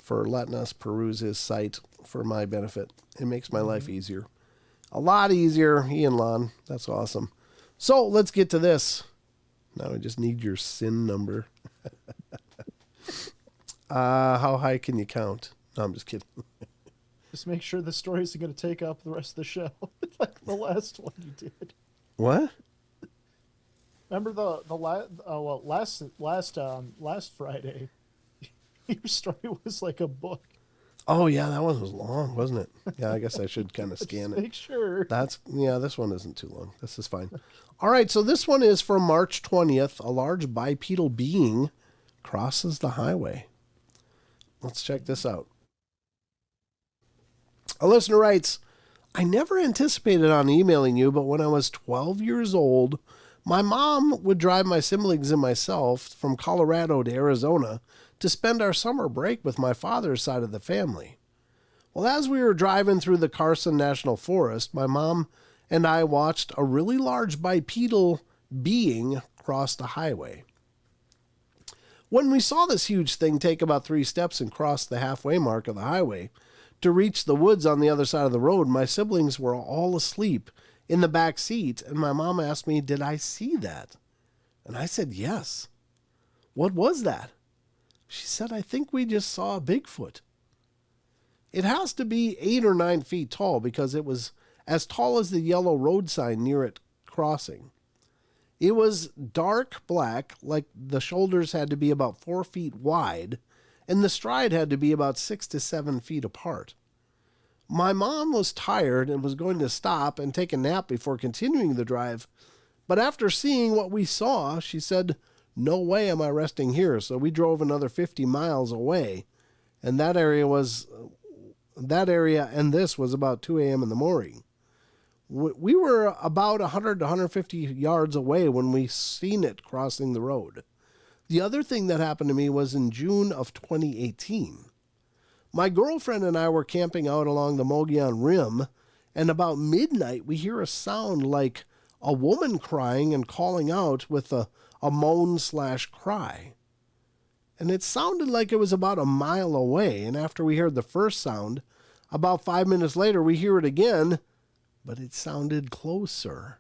[SPEAKER 3] for letting us peruse his site for my benefit. It makes my life easier. A lot easier. He and Lon. That's awesome. So let's get to this. Now I just need your SIN number. How high can you count? No, I'm just kidding.
[SPEAKER 2] Just make sure the story isn't going to take up the rest of the show. Like the last one you did.
[SPEAKER 3] What?
[SPEAKER 2] Remember last Friday, your story was like a book.
[SPEAKER 3] Oh yeah, that one was long, wasn't it? Yeah, I guess I should kind of scan it.
[SPEAKER 2] Make sure.
[SPEAKER 3] This one isn't too long. This is fine. All right, so this one is from March 20th. A large bipedal being crosses the highway. Let's check this out. A listener writes, I never anticipated on emailing you, but when I was 12 years old, my mom would drive my siblings and myself from Colorado to Arizona to spend our summer break with my father's side of the family. Well, as we were driving through the Carson National Forest, my mom and I watched a really large bipedal being cross the highway. When we saw this huge thing take about 3 steps and cross the halfway mark of the highway to reach the woods on the other side of the road, my siblings were all asleep in the back seat, and my mom asked me, did I see that? And I said, yes. What was that? She said, I think we just saw a Bigfoot. It has to be 8 or 9 feet tall because it was as tall as the yellow road sign near it crossing. It was dark black, like the shoulders had to be about 4 feet wide, and the stride had to be about 6 to 7 feet apart. My mom was tired and was going to stop and take a nap before continuing the drive, but after seeing what we saw, she said, no way am I resting here, so we drove another 50 miles away, and that area and this was about 2 a.m. in the morning. We were about 100 to 150 yards away when we seen it crossing the road. The other thing that happened to me was in June of 2018. My girlfriend and I were camping out along the Mogollon Rim, and about midnight we hear a sound like a woman crying and calling out with a moan/cry. And it sounded like it was about a mile away. And after we heard the first sound, about 5 minutes later, we hear it again, but it sounded closer.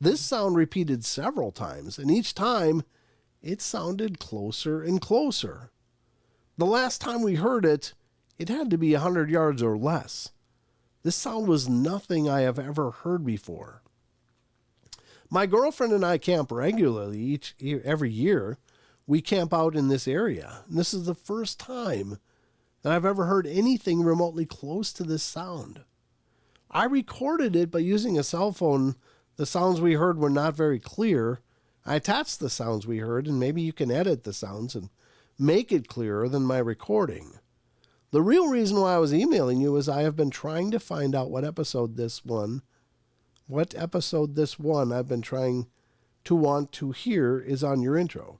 [SPEAKER 3] This sound repeated several times, and each time it sounded closer and closer. The last time we heard it, it had to be 100 yards or less. This sound was nothing I have ever heard before. My girlfriend and I camp regularly every year. We camp out in this area. And this is the first time that I've ever heard anything remotely close to this sound. I recorded it by using a cell phone. The sounds we heard were not very clear. I attached the sounds we heard, and maybe you can edit the sounds and make it clearer than my recording. The real reason why I was emailing you is I have been trying to find out what episode this one I've been trying to want to hear is on your intro.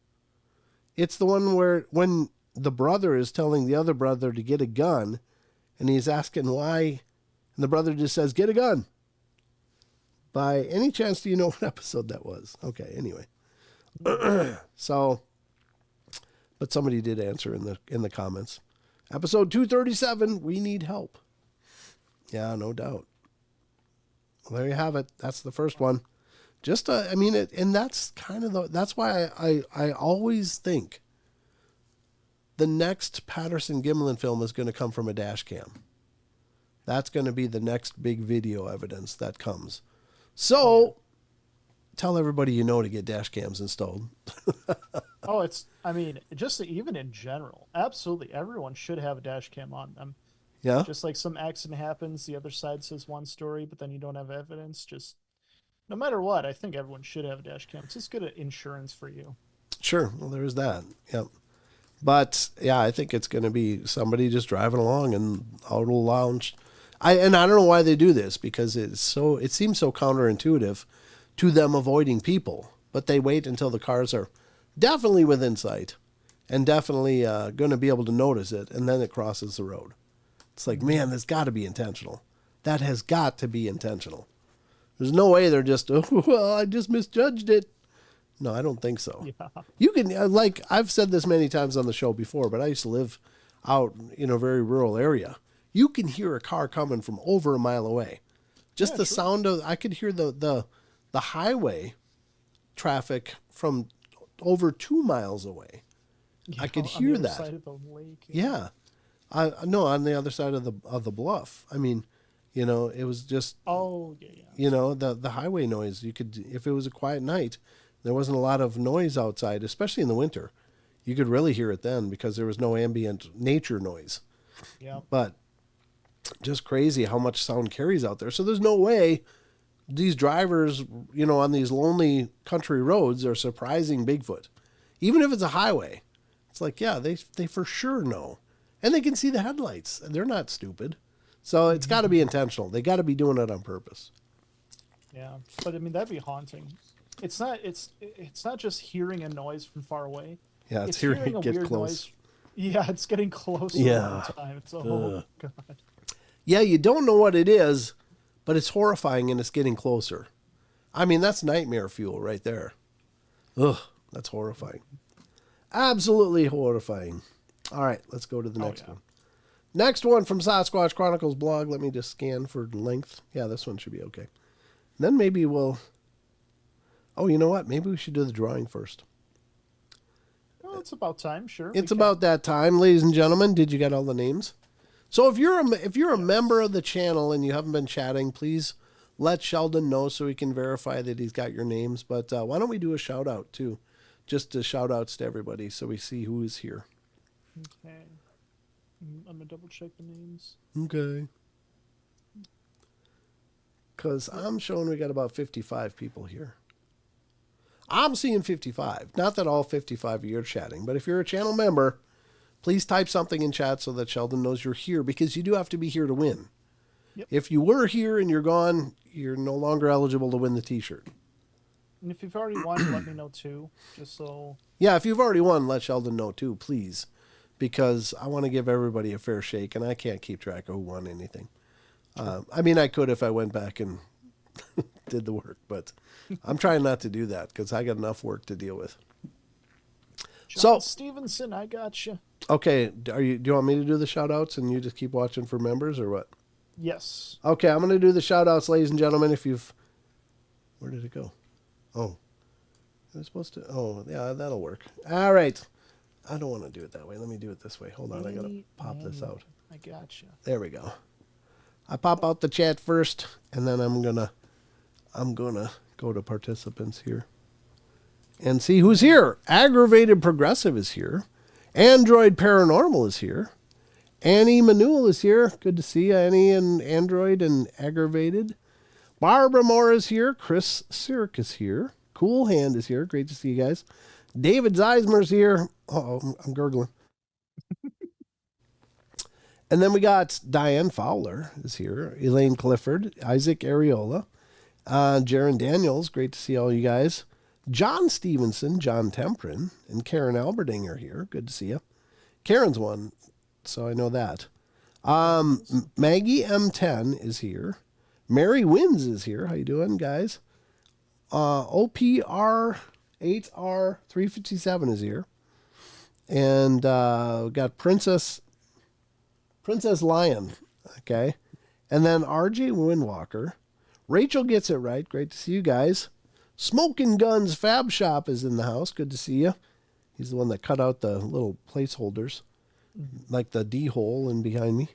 [SPEAKER 3] It's the one where when the brother is telling the other brother to get a gun, and he's asking why, and the brother just says, "Get a gun." By any chance, do you know what episode that was? Okay, anyway. So, but somebody did answer in the comments. Episode 237, we need help. Yeah, no doubt. Well, there you have it. That's the first one. Just, and that's kind of that's why I always think the next Patterson Gimlin film is going to come from a dash cam. That's going to be the next big video evidence that comes. So, tell everybody you know to get dash cams installed.
[SPEAKER 2] Just even in general, absolutely everyone should have a dash cam on them.
[SPEAKER 3] Yeah.
[SPEAKER 2] Just like some accident happens, the other side says one story, but then you don't have evidence. Just no matter what, I think everyone should have a dash cam. It's just good insurance for you.
[SPEAKER 3] Sure. Well, there's that. Yep. But yeah, I think it's going to be somebody just driving along and out of the lounge. I don't know why they do this, because it seems so counterintuitive to them avoiding people, but they wait until the cars are definitely within sight and definitely going to be able to notice it, and then it crosses the road. It's like, man, that's got to be intentional. That has got to be intentional. There's no way they're just, I just misjudged it. No, I don't think so. Yeah. You can, I've said this many times on the show before, but I used to live out in a very rural area. You can hear a car coming from over a mile away. Just the sound of, I could hear the highway traffic from over 2 miles away. I could hear that. On the other side of the lake. Yeah. No, on the other side of the bluff. I mean, it was just. Oh yeah. The highway noise. You could, if it was a quiet night, there wasn't a lot of noise outside, especially in the winter. You could really hear it then because there was no ambient nature noise. Yeah. But just crazy how much sound carries out there. So there's no way these drivers, on these lonely country roads are surprising Bigfoot. Even if it's a highway. It's like, yeah, they for sure know. And they can see the headlights. And they're not stupid. So it's got to be intentional. They got to be doing it on purpose.
[SPEAKER 2] Yeah. But that'd be haunting. It's not just hearing a noise from far away.
[SPEAKER 3] Yeah, it's hearing it get close. Noise.
[SPEAKER 2] Yeah, it's getting closer all the time. It's God.
[SPEAKER 3] Yeah, you don't know what it is, but it's horrifying and it's getting closer. That's nightmare fuel right there. Ugh, that's horrifying. Absolutely horrifying. All right, let's go to the next one. Next one from Sasquatch Chronicles blog. Let me just scan for length. Yeah, this one should be okay. Then maybe we'll... Oh, you know what? Maybe we should do the drawing first.
[SPEAKER 2] Well, it's about time, sure.
[SPEAKER 3] It's about that time, ladies and gentlemen. Did you get all the names? So if you're a member of the channel and you haven't been chatting, please let Sheldon know so he can verify that he's got your names. But why don't we do a shout out too? Just shout outs to everybody so we see who is here.
[SPEAKER 2] Okay. I'm going to double check the names.
[SPEAKER 3] Okay. Because I'm showing we got about 55 people here. I'm seeing 55. Not that all 55 of you are chatting, but if you're a channel member, please type something in chat so that Sheldon knows you're here, because you do have to be here to win. Yep. If you were here and you're gone, you're no longer eligible to win the t-shirt.
[SPEAKER 2] And if you've already won, let me know too, just so...
[SPEAKER 3] Yeah, if you've already won, let Sheldon know too, please. Because I want to give everybody a fair shake, and I can't keep track of who won anything. I could if I went back and did the work, but I'm trying not to do that because I got enough work to deal with.
[SPEAKER 2] John Stevenson, I got you.
[SPEAKER 3] Okay, do you want me to do the shout outs and you just keep watching for members or what?
[SPEAKER 2] Yes.
[SPEAKER 3] Okay, I'm going to do the shout outs, ladies and gentlemen. Where did it go? Oh, it was supposed to, yeah, that'll work. All right. I don't want to do it that way. Let me do it this way. Hold on, I got to pop this out.
[SPEAKER 2] I got you.
[SPEAKER 3] There we go. I pop out the chat first, and then I'm gonna go to participants here and see who's here. Aggravated Progressive is here. Android Paranormal is here. Annie Manuel is here. Good to see you, Annie and Android and Aggravated. Barbara Moore is here. Chris Sirik is here. Cool Hand is here. Great to see you guys. David Zeismer's here. Uh-oh, I'm gurgling. And then we got Diane Fowler is here. Elaine Clifford. Isaac Areola. Jaron Daniels. Great to see all you guys. John Stevenson. John Temprin. And Karen Alberding are here. Good to see you. Karen's one, so I know that. Maggie M10 is here. Mary Wins is here. How you doing, guys? OPR 8R357 is here. And we got Princess Lion. Okay. And then RJ Windwalker. Rachel Gets It Right. Great to see you guys. Smoking Guns Fab Shop is in the house. Good to see you. He's the one that cut out the little placeholders, like the D hole in behind me.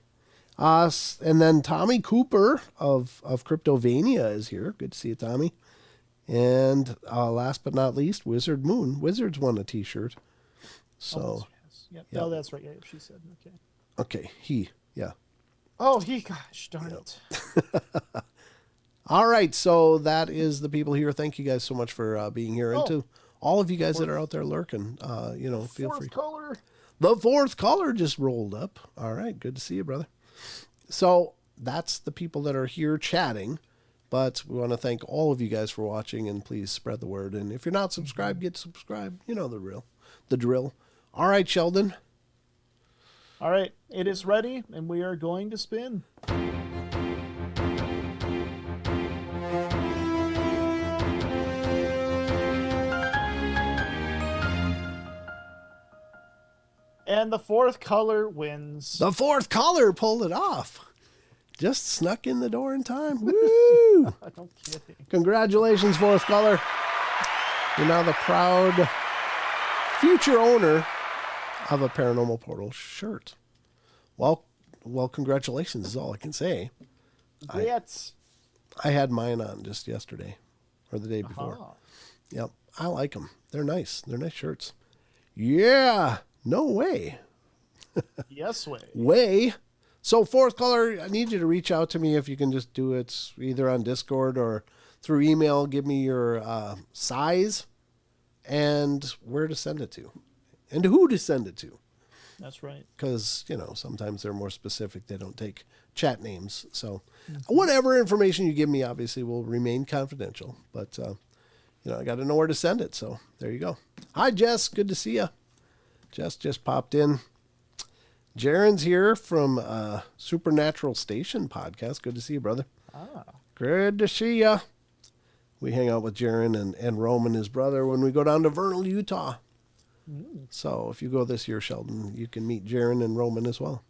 [SPEAKER 3] And then Tommy Cooper of Cryptovania is here. Good to see you, Tommy. And last but not least, Wizard Moon. Wizards won a T-shirt. So,
[SPEAKER 2] yep. Oh, that's right. Yeah, she said. Okay.
[SPEAKER 3] Okay, yeah.
[SPEAKER 2] Oh, gosh, darn it.
[SPEAKER 3] All right, so that is the people here. Thank you guys so much for being here. And to all of you guys that are out there lurking, feel free.
[SPEAKER 2] Caller.
[SPEAKER 3] The fourth caller just rolled up. All right, good to see you, brother. So that's the people that are here chatting. But we want to thank all of you guys for watching, and please spread the word. And if you're not subscribed, get subscribed. You know the drill. All right, Sheldon.
[SPEAKER 2] All right, it is ready, and we are going to spin. And the fourth caller wins.
[SPEAKER 3] The fourth caller pulled it off. Just snuck in the door in time. Woo!
[SPEAKER 2] No kidding.
[SPEAKER 3] Congratulations, fourth caller. You're now the proud future owner of a Paranormal Portal shirt. Well, congratulations is all I can say.
[SPEAKER 2] Yes.
[SPEAKER 3] I had mine on just yesterday or the day before.
[SPEAKER 2] Uh-huh.
[SPEAKER 3] Yep. I like them. They're nice. They're nice shirts. Yeah. No way.
[SPEAKER 2] Yes way.
[SPEAKER 3] Way. So fourth caller, I need you to reach out to me if you can just do it either on Discord or through email. Give me your size and where to send it to and who to send it to.
[SPEAKER 2] That's right.
[SPEAKER 3] Because, sometimes they're more specific. They don't take chat names. So whatever information you give me, obviously, will remain confidential. But, I got to know where to send it. So there you go. Hi, Jess. Good to see you. Jess just popped in. Jaren's here from Supernatural Station podcast. Good to see you, brother. Good to see you. We hang out with Jaren and Roman, his brother, when we go down to Vernal, Utah. So if you go this year, Sheldon, you can meet Jaren and Roman as well.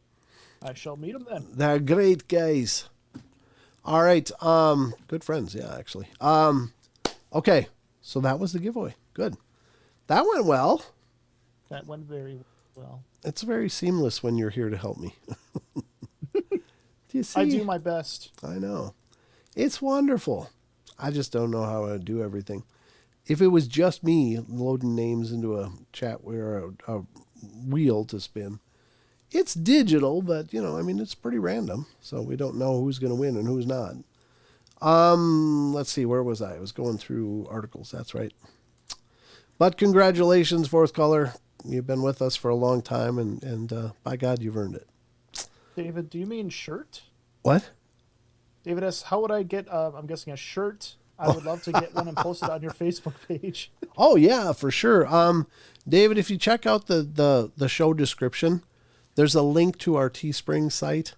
[SPEAKER 2] I shall meet them then.
[SPEAKER 3] They're great guys. All right. Good friends. Yeah, actually. Okay. So that was the giveaway. Good. That went well.
[SPEAKER 2] That went very well.
[SPEAKER 3] It's very seamless when you're here to help me. Do you see?
[SPEAKER 2] I do my best.
[SPEAKER 3] I know. It's wonderful. I just don't know how to do everything. If it was just me loading names into a chat or a wheel to spin, it's digital, but, it's pretty random. So we don't know who's going to win and who's not. Let's see. Where was I? I was going through articles. That's right. But congratulations, fourth caller. You've been with us for a long time, and by God, you've earned it.
[SPEAKER 2] David, do you mean shirt?
[SPEAKER 3] What?
[SPEAKER 2] David asks, how would I get, I'm guessing, a shirt? I would love to get one and post it on your Facebook page.
[SPEAKER 3] Oh, yeah, for sure. David, if you check out the show description, there's a link to our Teespring site,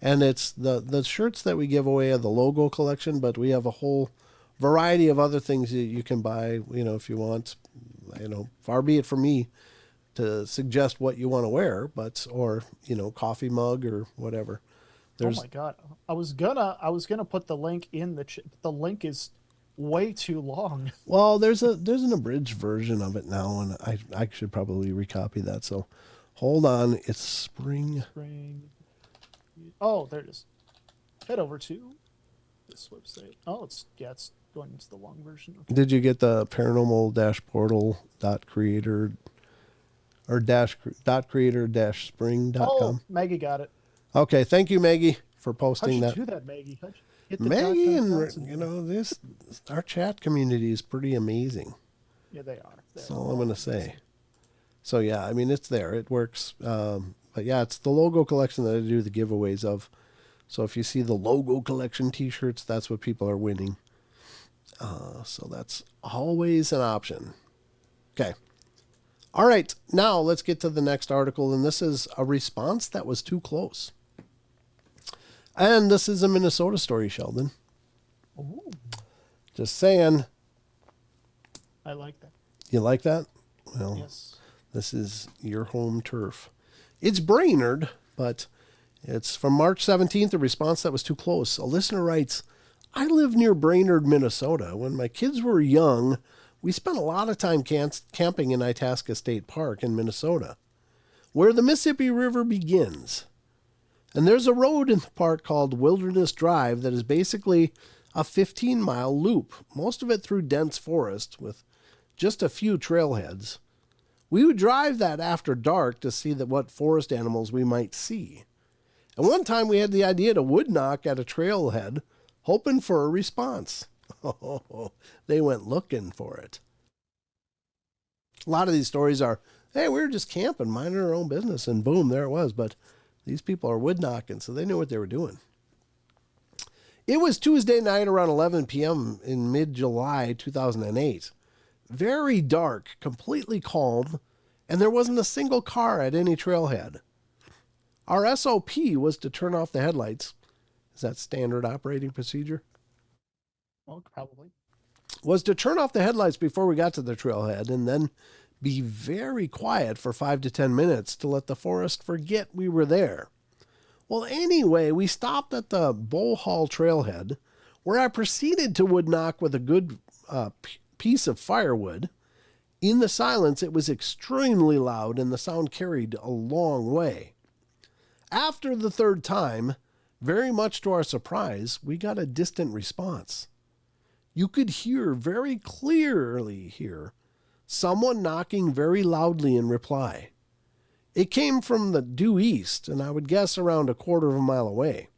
[SPEAKER 3] And it's the shirts that we give away are the logo collection, but we have a whole variety of other things that you can buy, if you want. Far be it from me to suggest what you want to wear, or coffee mug or whatever.
[SPEAKER 2] Oh my God. I was gonna put the link in the link is way too long.
[SPEAKER 3] Well, there's an abridged version of it now, and I should probably recopy that. So hold on. It's spring.
[SPEAKER 2] Oh, there it is. Head over to this website. Oh, it's going into the long version. Okay.
[SPEAKER 3] Did you get the paranormal-portal.creator or .creator-spring.com?
[SPEAKER 2] Oh, Maggie got it.
[SPEAKER 3] Okay, thank you, Maggie, for posting
[SPEAKER 2] How'd
[SPEAKER 3] that.
[SPEAKER 2] you do that, Maggie? How'd you get the
[SPEAKER 3] Maggie,
[SPEAKER 2] and
[SPEAKER 3] this our chat community is pretty amazing.
[SPEAKER 2] Yeah, they are.
[SPEAKER 3] That's all I'm gonna say. So yeah, I mean it's there. It works. But yeah, it's the logo collection that I do the giveaways of. So if you see the logo collection T-shirts, that's what people are winning. So that's always an option. Okay. All right. Now let's get to the next article, and this is a response that was too close. And this is a Minnesota story, Sheldon.
[SPEAKER 2] Ooh.
[SPEAKER 3] Just saying.
[SPEAKER 2] I like that.
[SPEAKER 3] You like that? Well,
[SPEAKER 2] yes.
[SPEAKER 3] This is your home turf. It's Brainerd, but it's from March 17th, a response that was too close. A listener writes, I live near Brainerd, Minnesota. When my kids were young, we spent a lot of time camping in Itasca State Park in Minnesota, where the Mississippi River begins. And there's a road in the park called Wilderness Drive that is basically a 15-mile loop, most of it through dense forest with just a few trailheads. We would drive that after dark to see what forest animals we might see. And one time we had the idea to wood knock at a trailhead, hoping for a response. Oh, they went looking for it. A lot of these stories are, hey, we were just camping, minding our own business, and boom, there it was. But these people are wood knocking, so they knew what they were doing. It was Tuesday night around 11 p.m. in mid-July 2008. Very dark, completely calm, and there wasn't a single car at any trailhead. Our SOP was to turn off the headlights. Is that standard operating procedure?
[SPEAKER 2] Well, probably.
[SPEAKER 3] Was to turn off the headlights before we got to the trailhead and then be very quiet for 5 to 10 minutes to let the forest forget we were there. Well, anyway, we stopped at the Bull Hall trailhead, where I proceeded to wood knock with a good piece of firewood. In the silence, it was extremely loud, and the sound carried a long way. After the third time, very much to our surprise, we got a distant response. You could hear very clearly someone knocking very loudly in reply. It came from the due east, and I would guess around a quarter of a mile away.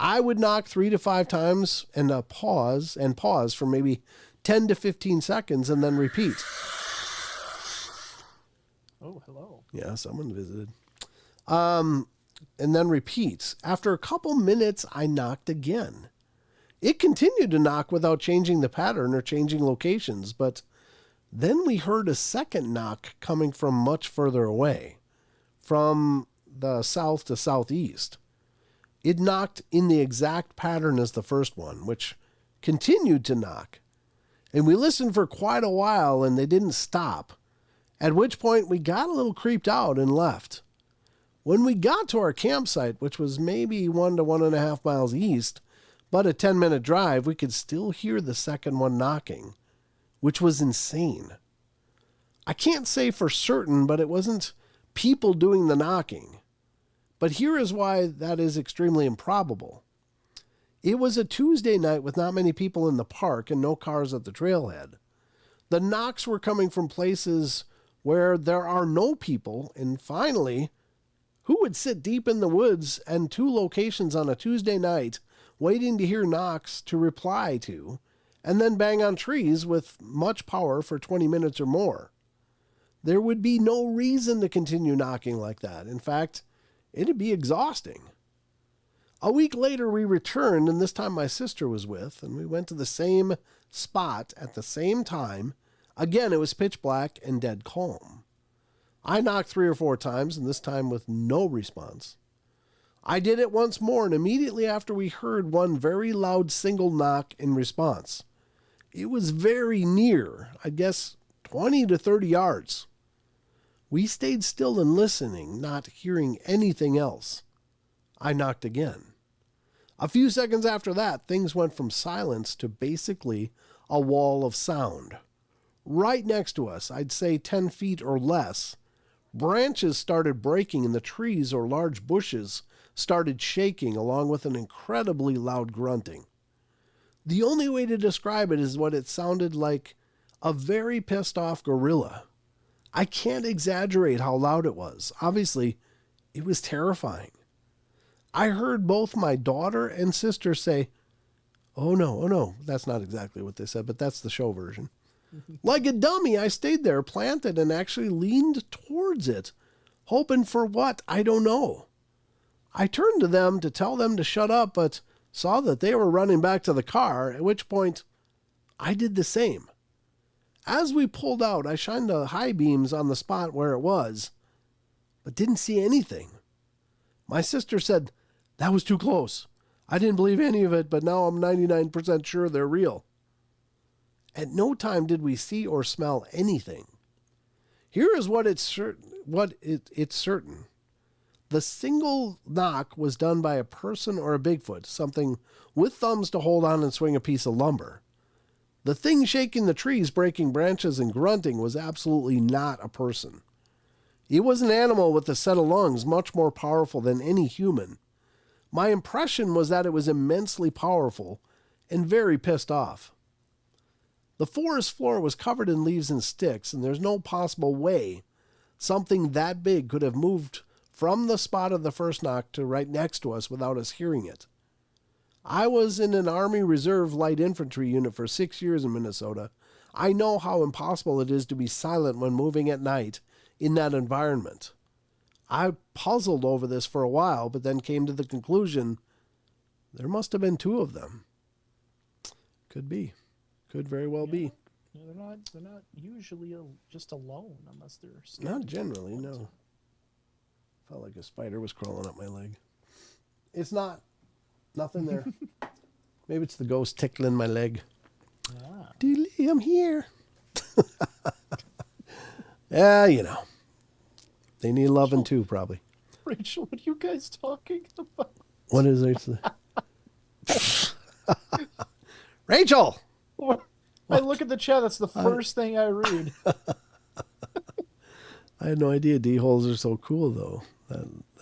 [SPEAKER 3] I would knock 3 to 5 times and pause for maybe 10 to 15 seconds and then repeat.
[SPEAKER 2] Oh, hello.
[SPEAKER 3] Yeah, someone visited. And then repeats. After a couple minutes, I knocked again. It continued to knock without changing the pattern or changing locations, but then we heard a second knock coming from much further away, from the south to southeast. It knocked in the exact pattern as the first one, which continued to knock. And we listened for quite a while and they didn't stop, at which point we got a little creeped out and left. When we got to our campsite, which was maybe 1 to 1.5 miles east, but a 10-minute drive, we could still hear the second one knocking, which was insane. I can't say for certain, but it wasn't people doing the knocking. But here is why that is extremely improbable. It was a Tuesday night with not many people in the park and no cars at the trailhead. The knocks were coming from places where there are no people, and finally, who would sit deep in the woods and 2 locations on a Tuesday night waiting to hear knocks to reply to, and then bang on trees with much power for 20 minutes or more? There would be no reason to continue knocking like that. In fact, it'd be exhausting. A week later, we returned, and this time my sister was with, and we went to the same spot at the same time. Again, it was pitch black and dead calm. I knocked 3 or 4 times, and this time with no response. I did it once more, and immediately after we heard one very loud single knock in response. It was very near, I guess 20 to 30 yards. We stayed still and listening, not hearing anything else. I knocked again. A few seconds after that, things went from silence to basically a wall of sound. Right next to us, I'd say 10 feet or less, branches started breaking and the trees or large bushes started shaking along with an incredibly loud grunting. The only way to describe it is what it sounded like, a very pissed off gorilla. I can't exaggerate how loud it was. Obviously, it was terrifying. I heard both my daughter and sister say, oh no, that's not exactly what they said, but that's the show version. Like a dummy, I stayed there, planted, and actually leaned towards it, hoping for what? I don't know. I turned to them to tell them to shut up, but saw that they were running back to the car, at which point I did the same. As we pulled out, I shined the high beams on the spot where it was, but didn't see anything. My sister said, that was too close. I didn't believe any of it, but now I'm 99% sure they're real. At no time did we see or smell anything. Here is what it's certain. The single knock was done by a person or a Bigfoot, something with thumbs to hold on and swing a piece of lumber. The thing shaking the trees, breaking branches, and grunting was absolutely not a person. It was an animal with a set of lungs much more powerful than any human. My impression was that it was immensely powerful and very pissed off. The forest floor was covered in leaves and sticks, and there's no possible way something that big could have moved from the spot of the first knock to right next to us without us hearing it. I was in an Army Reserve Light Infantry unit for 6 years in Minnesota. I know how impossible it is to be silent when moving at night in that environment. I puzzled over this for a while, but then came to the conclusion there must have been two of them. Could be. Could very well be.
[SPEAKER 2] Yeah, they're not usually just alone unless they're scared.
[SPEAKER 3] Not generally, no. Felt like a spider was crawling up my leg. It's not. Nothing there. Maybe it's the ghost tickling my leg.
[SPEAKER 2] Ah.
[SPEAKER 3] Deedly, I'm here. Yeah, you know. They need loving too, probably.
[SPEAKER 2] Rachel, what are you guys talking about?
[SPEAKER 3] What is it? Rachel!
[SPEAKER 2] What? I look at the chat, that's the first thing I read.
[SPEAKER 3] I had no idea D-holes are so cool, though.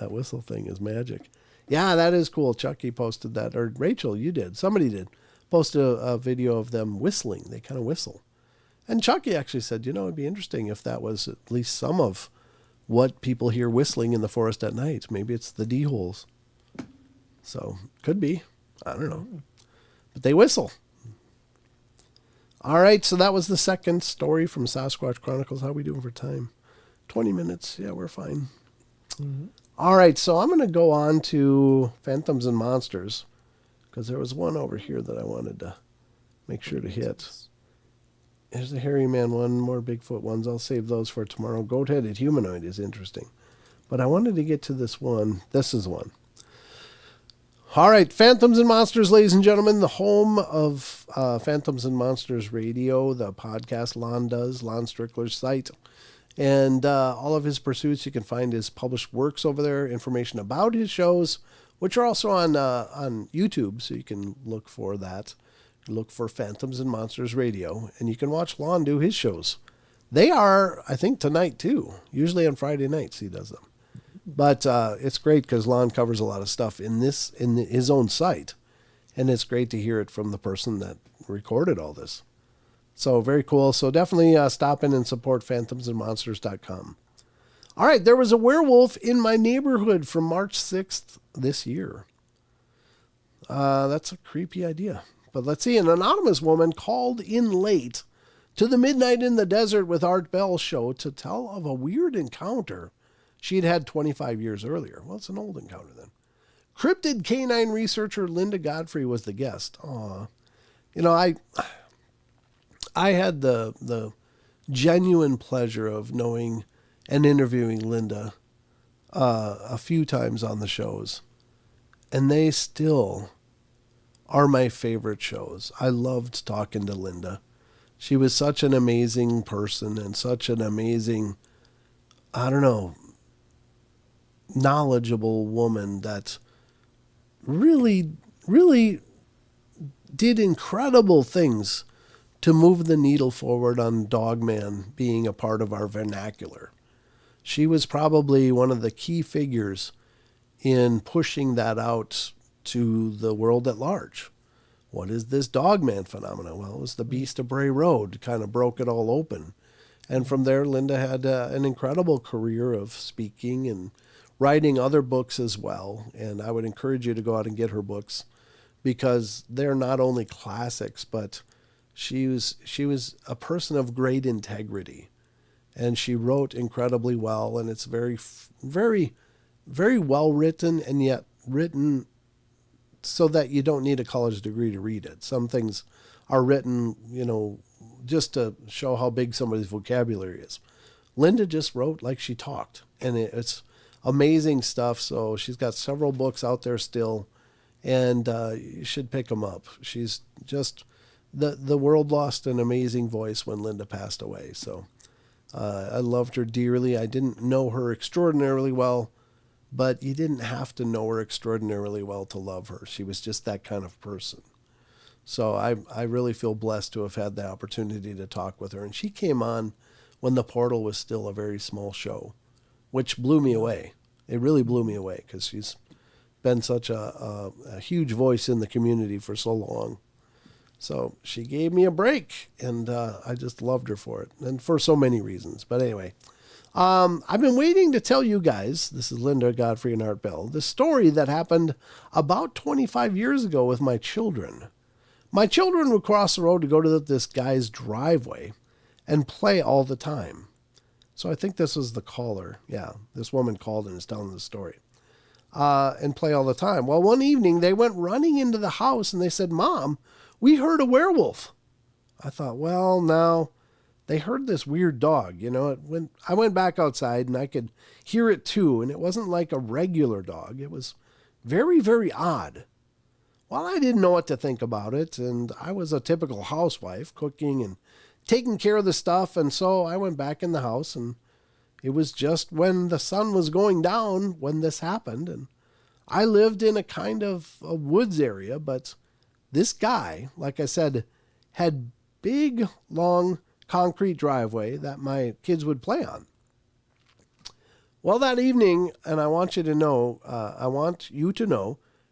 [SPEAKER 3] That whistle thing is magic. Yeah, that is cool. Chucky posted that. Or Rachel, you did. Somebody did. Posted a video of them whistling. They kind of whistle. And Chucky actually said, it'd be interesting if that was at least some of what people hear whistling in the forest at night. Maybe it's the D-holes. So, could be. I don't know. But they whistle. All right, so that was the second story from Sasquatch Chronicles. How are we doing for time? 20 minutes. Yeah, we're fine. Mm-hmm. All right, so I'm going to go on to Phantoms and Monsters because there was one over here that I wanted to make sure to hit. Here's the hairy man one, more Bigfoot ones. I'll save those for tomorrow. Goat-headed humanoid is interesting. But I wanted to get to this one. This is one. All right, Phantoms and Monsters, ladies and gentlemen, the home of Phantoms and Monsters Radio, the podcast Lon does, Lon Strickler's site. And all of his pursuits, you can find his published works over there, information about his shows, which are also on YouTube, so you can look for that. Look for Phantoms and Monsters Radio, and you can watch Lon do his shows. They are, I think, tonight too. Usually on Friday nights he does them. But it's great because Lon covers a lot of stuff in his own site, and it's great to hear it from the person that recorded all this. So very cool. So definitely stop in and support phantomsandmonsters.com. All right, there was a werewolf in my neighborhood from March 6th this year. That's a creepy idea. But let's see. An anonymous woman called in late to the Midnight in the Desert with Art Bell show to tell of a weird encounter she'd had 25 years earlier. Well, it's an old encounter then. Cryptid canine researcher Linda Godfrey was the guest. Aw. I had the genuine pleasure of knowing and interviewing Linda a few times on the shows. And they still are my favorite shows. I loved talking to Linda. She was such an amazing person and such an amazing, I don't know, knowledgeable woman that really, really did incredible things to move the needle forward on Dogman being a part of our vernacular. She was probably one of the key figures in pushing that out to the world at large. What is this Dogman phenomenon? Well, it was the Beast of Bray Road, kind of broke it all open. And from there, Linda had an incredible career of speaking and writing other books as well. And I would encourage you to go out and get her books because they're not only classics, but she was a person of great integrity. And she wrote incredibly well, and it's very, very, very well written, and yet written so that you don't need a college degree to read it. Some things are written, just to show how big somebody's vocabulary is. Linda just wrote like she talked, and it's amazing stuff. So she's got several books out there still, and you should pick them up. She's just, the world lost an amazing voice when Linda passed away. So I loved her dearly. I didn't know her extraordinarily well, but you didn't have to know her extraordinarily well to love her. She was just that kind of person. So I really feel blessed to have had the opportunity to talk with her. And she came on when the Portal was still a very small show, which blew me away. It really blew me away because she's been such a huge voice in the community for so long. So she gave me a break, and I just loved her for it, and for so many reasons. But anyway, I've been waiting to tell you guys, this is Linda, Godfrey, and Art Bell, the story that happened about 25 years ago with my children. My children would cross the road to go to this guy's driveway and play all the time. So I think this was the caller. Yeah, this woman called and is telling the story. And play all the time. Well, one evening they went running into the house and they said, "Mom, we heard a werewolf." I thought, well, now they heard this weird dog. I went back outside and I could hear it too. And it wasn't like a regular dog. It was very, very odd. Well, I didn't know what to think about it. And I was a typical housewife, cooking and taking care of the stuff. And so I went back in the house, and it was just when the sun was going down when this happened. And I lived in a kind of a woods area, but this guy, like I said, had big, long concrete driveway that my kids would play on. Well, that evening, and I want you to know,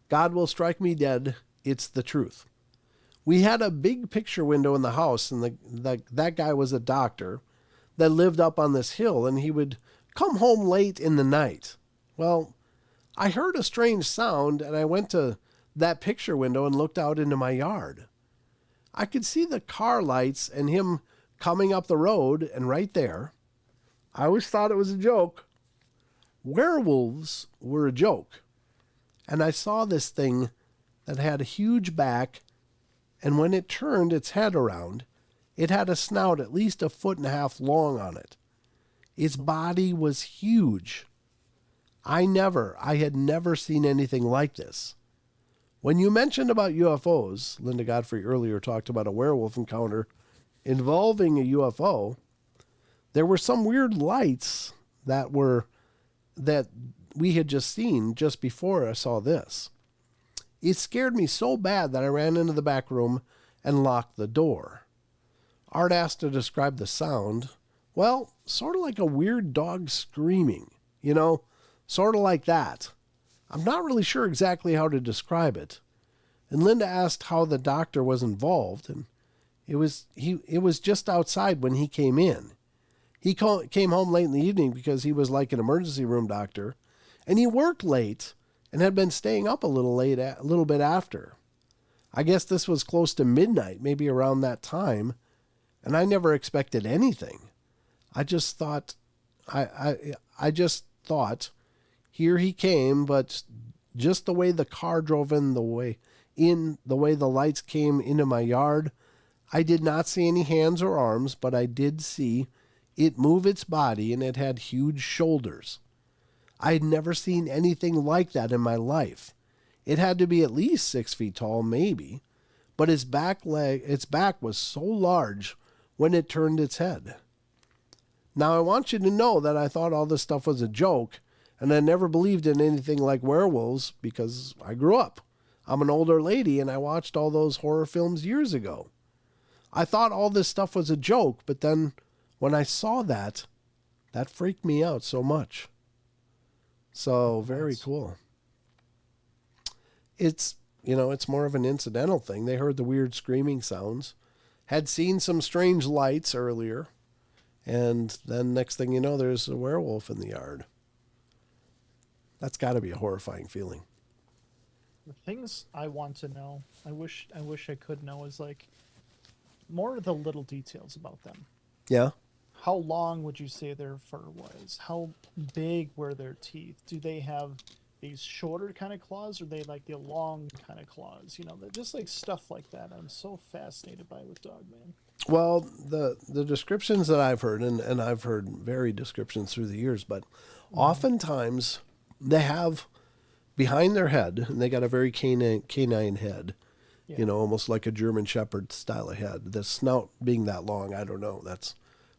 [SPEAKER 3] God will strike me dead. It's the truth. We had a big picture window in the house, and that guy was a doctor that lived up on this hill, and he would come home late in the night. Well, I heard a strange sound, and I went to that picture window and looked out into my yard. I could see the car lights and him coming up the road, and right there, I always thought it was a joke. Werewolves were a joke. And I saw this thing that had a huge back, and when it turned its head around, it had a snout at least 1.5 feet long on it. Its body was huge. I had never seen anything like this. When you mentioned about UFOs, Linda Godfrey earlier talked about a werewolf encounter involving a UFO. There were some weird lights that we had just seen just before I saw this. It scared me so bad that I ran into the back room and locked the door. Art asked to describe the sound. Well, sort of like a weird dog screaming, sort of like that. I'm not really sure exactly how to describe it. And Linda asked how the doctor was involved, and it was just outside when he came in. He came home late in the evening because he was like an emergency room doctor, and he worked late and had been staying up a little bit after. I guess this was close to midnight, maybe around that time, and I never expected anything. I just thought, here he came, but just the way the car drove in, the way the lights came into my yard, I did not see any hands or arms, but I did see it move its body, and it had huge shoulders. I had never seen anything like that in my life. It had to be at least 6 feet tall, maybe. But its back was so large when it turned its head. Now, I want you to know that I thought all this stuff was a joke, and I never believed in anything like werewolves because I grew up. I'm an older lady, and I watched all those horror films years ago. I thought all this stuff was a joke, but then when I saw that freaked me out so much. So, very cool. It's more of an incidental thing. They heard the weird screaming sounds, had seen some strange lights earlier, and then next thing you know, there's a werewolf in the yard. That's got to be a horrifying feeling.
[SPEAKER 2] The things I want to know, I wish I could know, is like more of the little details about them.
[SPEAKER 3] Yeah.
[SPEAKER 2] How long would you say their fur was? How big were their teeth? Do they have these shorter kind of claws, or are they like the long kind of claws? You know, just like stuff like that. I'm so fascinated by with Dogman.
[SPEAKER 3] Well, the descriptions that I've heard, and I've heard varied descriptions through the years, but oftentimes they have behind their head, and they got a very canine head, almost like a German Shepherd style of head. The snout being that long, I don't know. That's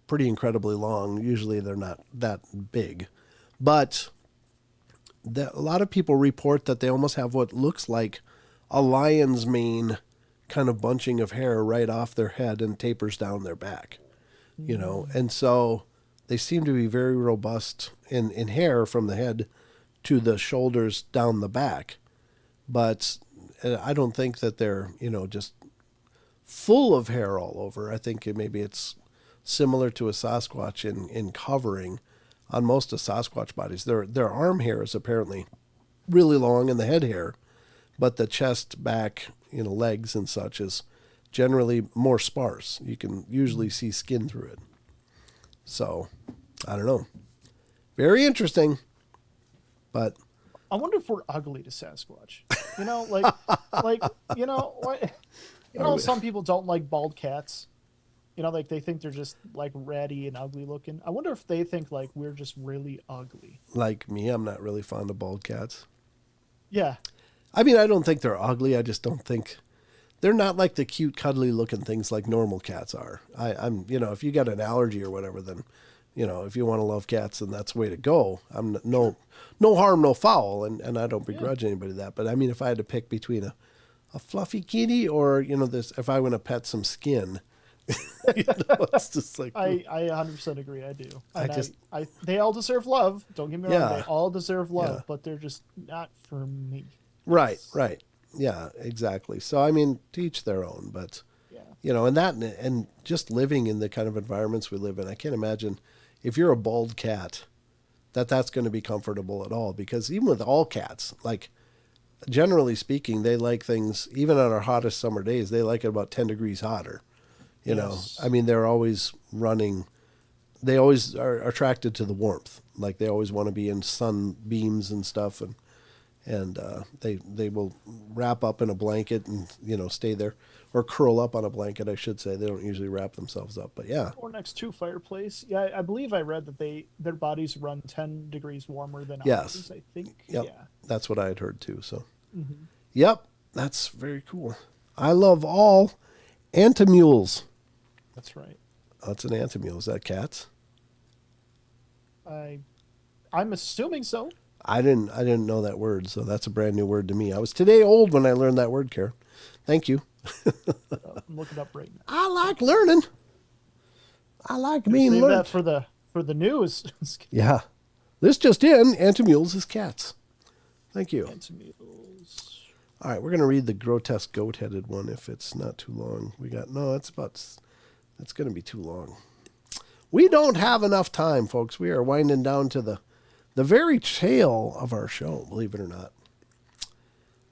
[SPEAKER 3] pretty incredibly long. Usually they're not that big. But a lot of people report that they almost have what looks like a lion's mane kind of bunching of hair right off their head and tapers down their back, and so they seem to be very robust in hair from the head to the shoulders down the back. But I don't think that they're, just full of hair all over. I think maybe it's similar to a Sasquatch in covering on most of Sasquatch bodies. Their arm hair is apparently really long, and the head hair, but the chest, back, legs and such is generally more sparse. You can usually see skin through it. So, I don't know. Very interesting. But
[SPEAKER 2] I wonder if we're ugly to Sasquatch. Some people don't like bald cats. Like they think they're just like ratty and ugly looking. I wonder if they think like we're just really ugly.
[SPEAKER 3] Like me, I'm not really fond of bald cats.
[SPEAKER 2] Yeah.
[SPEAKER 3] I mean, I don't think they're ugly. I just don't think they're not like the cute, cuddly looking things like normal cats are. I'm if you got an allergy or whatever, then, if you want to love cats, then that's the way to go. I'm no harm, no foul. And I don't begrudge anybody that. But I mean, if I had to pick between a fluffy kitty or, if I want to pet some skin, it's just like,
[SPEAKER 2] I 100% agree. I do. They all deserve love. Don't get me wrong. They all deserve love, but they're just not for me.
[SPEAKER 3] Right. Yeah, exactly. So, I mean, to each their own, but, and just living in the kind of environments we live in, I can't imagine if you're a bald cat that's going to be comfortable at all, because even with all cats, like, generally speaking, they like things, even on our hottest summer days, they like it about 10 degrees hotter. I mean, they're always running. They always are attracted to the warmth. Like they always want to be in sunbeams and stuff, and they will wrap up in a blanket and stay there, or curl up on a blanket, I should say. They don't usually wrap themselves up, but yeah.
[SPEAKER 2] Or next to fireplace. Yeah, I believe I read that their bodies run 10 degrees warmer than ours. I think.
[SPEAKER 3] Yep.
[SPEAKER 2] Yeah.
[SPEAKER 3] That's what I had heard too. So. Mm-hmm. Yep, that's very cool. I love all antimules.
[SPEAKER 2] That's right.
[SPEAKER 3] What's an antimule? Is that cats?
[SPEAKER 2] I'm assuming so.
[SPEAKER 3] I didn't know that word, so that's a brand new word to me. I was today old when I learned that word, Karen. Thank you.
[SPEAKER 2] I'm looking up right now.
[SPEAKER 3] I like learning. I like being
[SPEAKER 2] learned.
[SPEAKER 3] learned.
[SPEAKER 2] That for the news.
[SPEAKER 3] Yeah. This just in, antimules is cats. Thank you.
[SPEAKER 2] Antimules.
[SPEAKER 3] All right, we're going to read the grotesque goat-headed one if it's not too long. It's going to be too long. We don't have enough time, folks. We are winding down to the very tail of our show, believe it or not.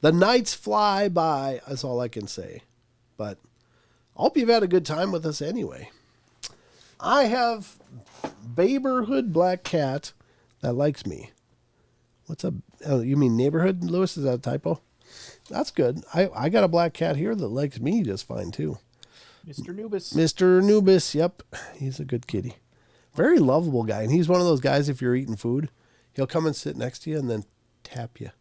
[SPEAKER 3] The nights fly by, is all I can say. But I hope you've had a good time with us anyway. I have neighborhood black cat that likes me. What's up? Oh, you mean neighborhood, Lewis? Is that a typo? That's good. I got a black cat here that likes me just fine, too.
[SPEAKER 2] Mr. Nubis.
[SPEAKER 3] Mr. Nubis, yep. He's a good kitty. Very lovable guy. And he's one of those guys, if you're eating food, he'll come and sit next to you and then tap you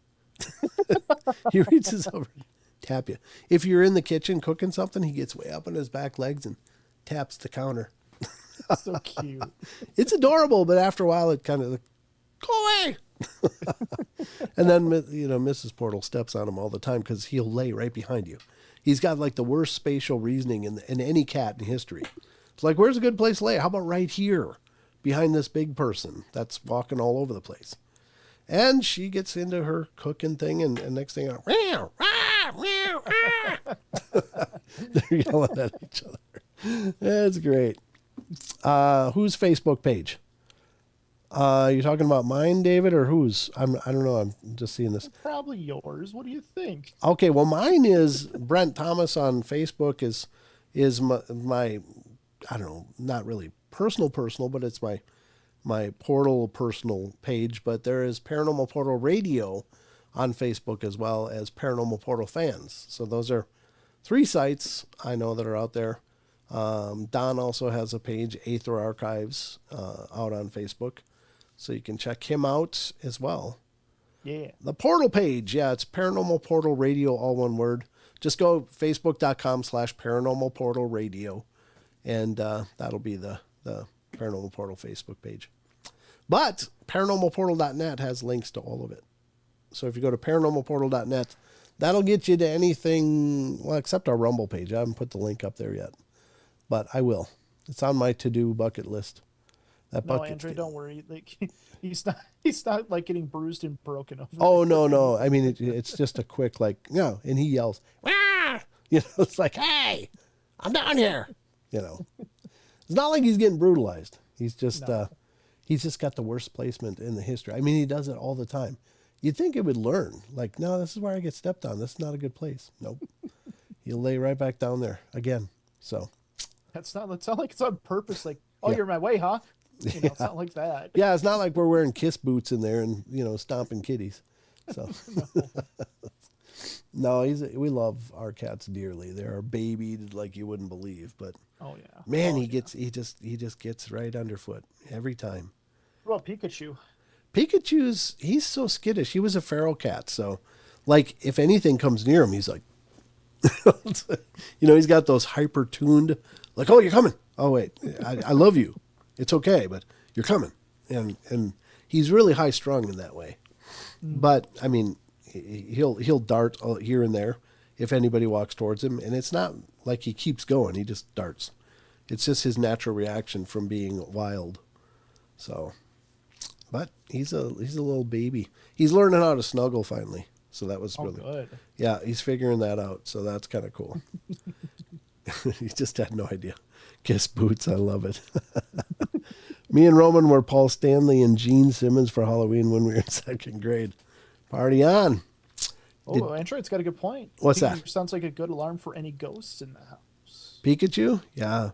[SPEAKER 3] He reaches over, tap you. If you're in the kitchen cooking something, he gets way up on his back legs and taps the counter.
[SPEAKER 2] So cute.
[SPEAKER 3] It's adorable, but after a while, it kind of go away. And then Mrs. Portal steps on him all the time because he'll lay right behind you. He's got like the worst spatial reasoning in any cat in history. It's like, where's a good place to lay? How about right here, behind this big person that's walking all over the place? And she gets into her cooking thing, and next thing, they're yelling at each other. That's great. Whose Facebook page? You're talking about mine, David, or whose? I don't know. I'm just seeing this.
[SPEAKER 2] Probably yours. What do you think?
[SPEAKER 3] Okay, well, mine is Brent Thomas on Facebook. Is my I don't know, not really personal, but it's my Portal personal page. But there is Paranormal Portal Radio on Facebook as well as Paranormal Portal Fans. So those are 3 sites I know that are out there. Don also has a page, Aether Archives, out on Facebook. So you can check him out as well.
[SPEAKER 2] Yeah.
[SPEAKER 3] The Portal page, yeah, it's Paranormal Portal Radio, all one word. Just go facebook.com/Paranormal Portal Radio, and that'll be the Paranormal Portal Facebook page. But paranormalportal.net has links to all of it. So if you go to paranormalportal.net, that'll get you to anything, well, except our Rumble page. I haven't put the link up there yet, but I will. It's on my to-do bucket list.
[SPEAKER 2] No, Andre, don't worry. Like, he's not like getting bruised and broken over.
[SPEAKER 3] Oh, no. I mean, it's just a quick, like, no. And he yells, "Wah!" It's like, hey, I'm down here. It's not like he's getting brutalized. He's just got the worst placement in the history. I mean, he does it all the time. You'd think it would learn. Like, no, this is where I get stepped on. This is not a good place. Nope. He'll lay right back down there again. So.
[SPEAKER 2] That's not like it's on purpose. Like, oh, you're in my way, huh? It's not like that.
[SPEAKER 3] Yeah, it's not like we're wearing kiss boots in there and, stomping kitties. So, no, we love our cats dearly. They're babied like you wouldn't believe. But,
[SPEAKER 2] oh, yeah.
[SPEAKER 3] Man, he just gets right underfoot every time.
[SPEAKER 2] What about Pikachu?
[SPEAKER 3] Pikachu's, he's so skittish. He was a feral cat. So, like, if anything comes near him, he's like, he's got those hyper-tuned, like, oh, you're coming. Oh, wait, I love you. It's okay, but you're coming. And he's really high strung in that way. But I mean, he'll dart here and there if anybody walks towards him, and it's not like he keeps going. He just darts. It's just his natural reaction from being wild. So, but he's a little baby. He's learning how to snuggle finally. So that was really
[SPEAKER 2] good.
[SPEAKER 3] Yeah, he's figuring that out. So that's kind of cool. He just had no idea. Kiss boots, I love it. Me and Roman were Paul Stanley and Gene Simmons for Halloween when we were in 2nd grade. Party on.
[SPEAKER 2] Oh, Android's got a good point.
[SPEAKER 3] What's
[SPEAKER 2] Pikachu
[SPEAKER 3] that?
[SPEAKER 2] Sounds like a good alarm for any ghosts in the house.
[SPEAKER 3] Pikachu? Yeah.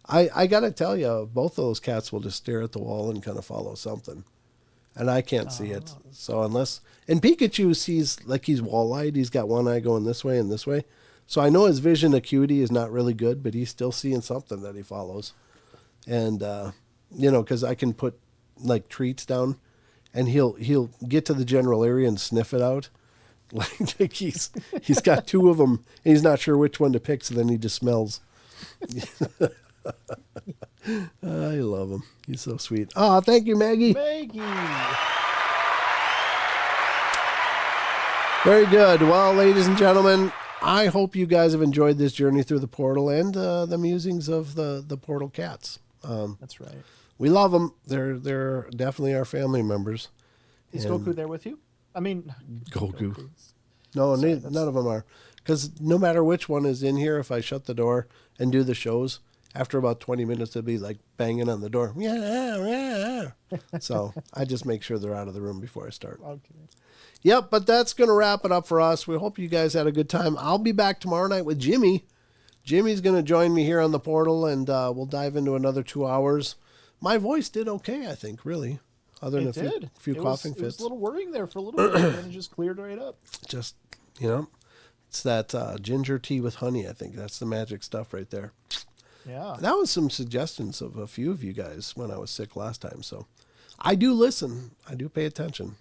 [SPEAKER 3] I got to tell you, both of those cats will just stare at the wall and kind of follow something. And I can't see it. So and Pikachu sees like he's wall-eyed. He's got one eye going this way and this way. So I know his vision acuity is not really good, but he's still seeing something that he follows. And, because I can put like treats down and he'll get to the general area and sniff it out. Like he's got 2 of them and he's not sure which one to pick. So then he just smells. I love him. He's so sweet. Oh, thank you, Maggie. Very good. Well, ladies and gentlemen, I hope you guys have enjoyed this journey through the portal and the musings of the portal cats.
[SPEAKER 2] That's right.
[SPEAKER 3] We love them. They're definitely our family members.
[SPEAKER 2] Is Goku there with you? I mean,
[SPEAKER 3] Goku. No, none of them are. Because no matter which one is in here, if I shut the door and do the shows, after about 20 minutes, they'll be like banging on the door. So I just make sure they're out of the room before I start.
[SPEAKER 2] Okay.
[SPEAKER 3] Yep, but that's going to wrap it up for us. We hope you guys had a good time. I'll be back tomorrow night with Jimmy. Jimmy's going to join me here on the portal, and we'll dive into another 2 hours. My voice did okay, I think, really. Other than a few coughing fits.
[SPEAKER 2] It was a little worrying there for a little bit, and then it just cleared right up.
[SPEAKER 3] Just, it's that ginger tea with honey, I think. That's the magic stuff right there.
[SPEAKER 2] Yeah.
[SPEAKER 3] That was some suggestions of a few of you guys when I was sick last time. So I do listen. I do pay attention.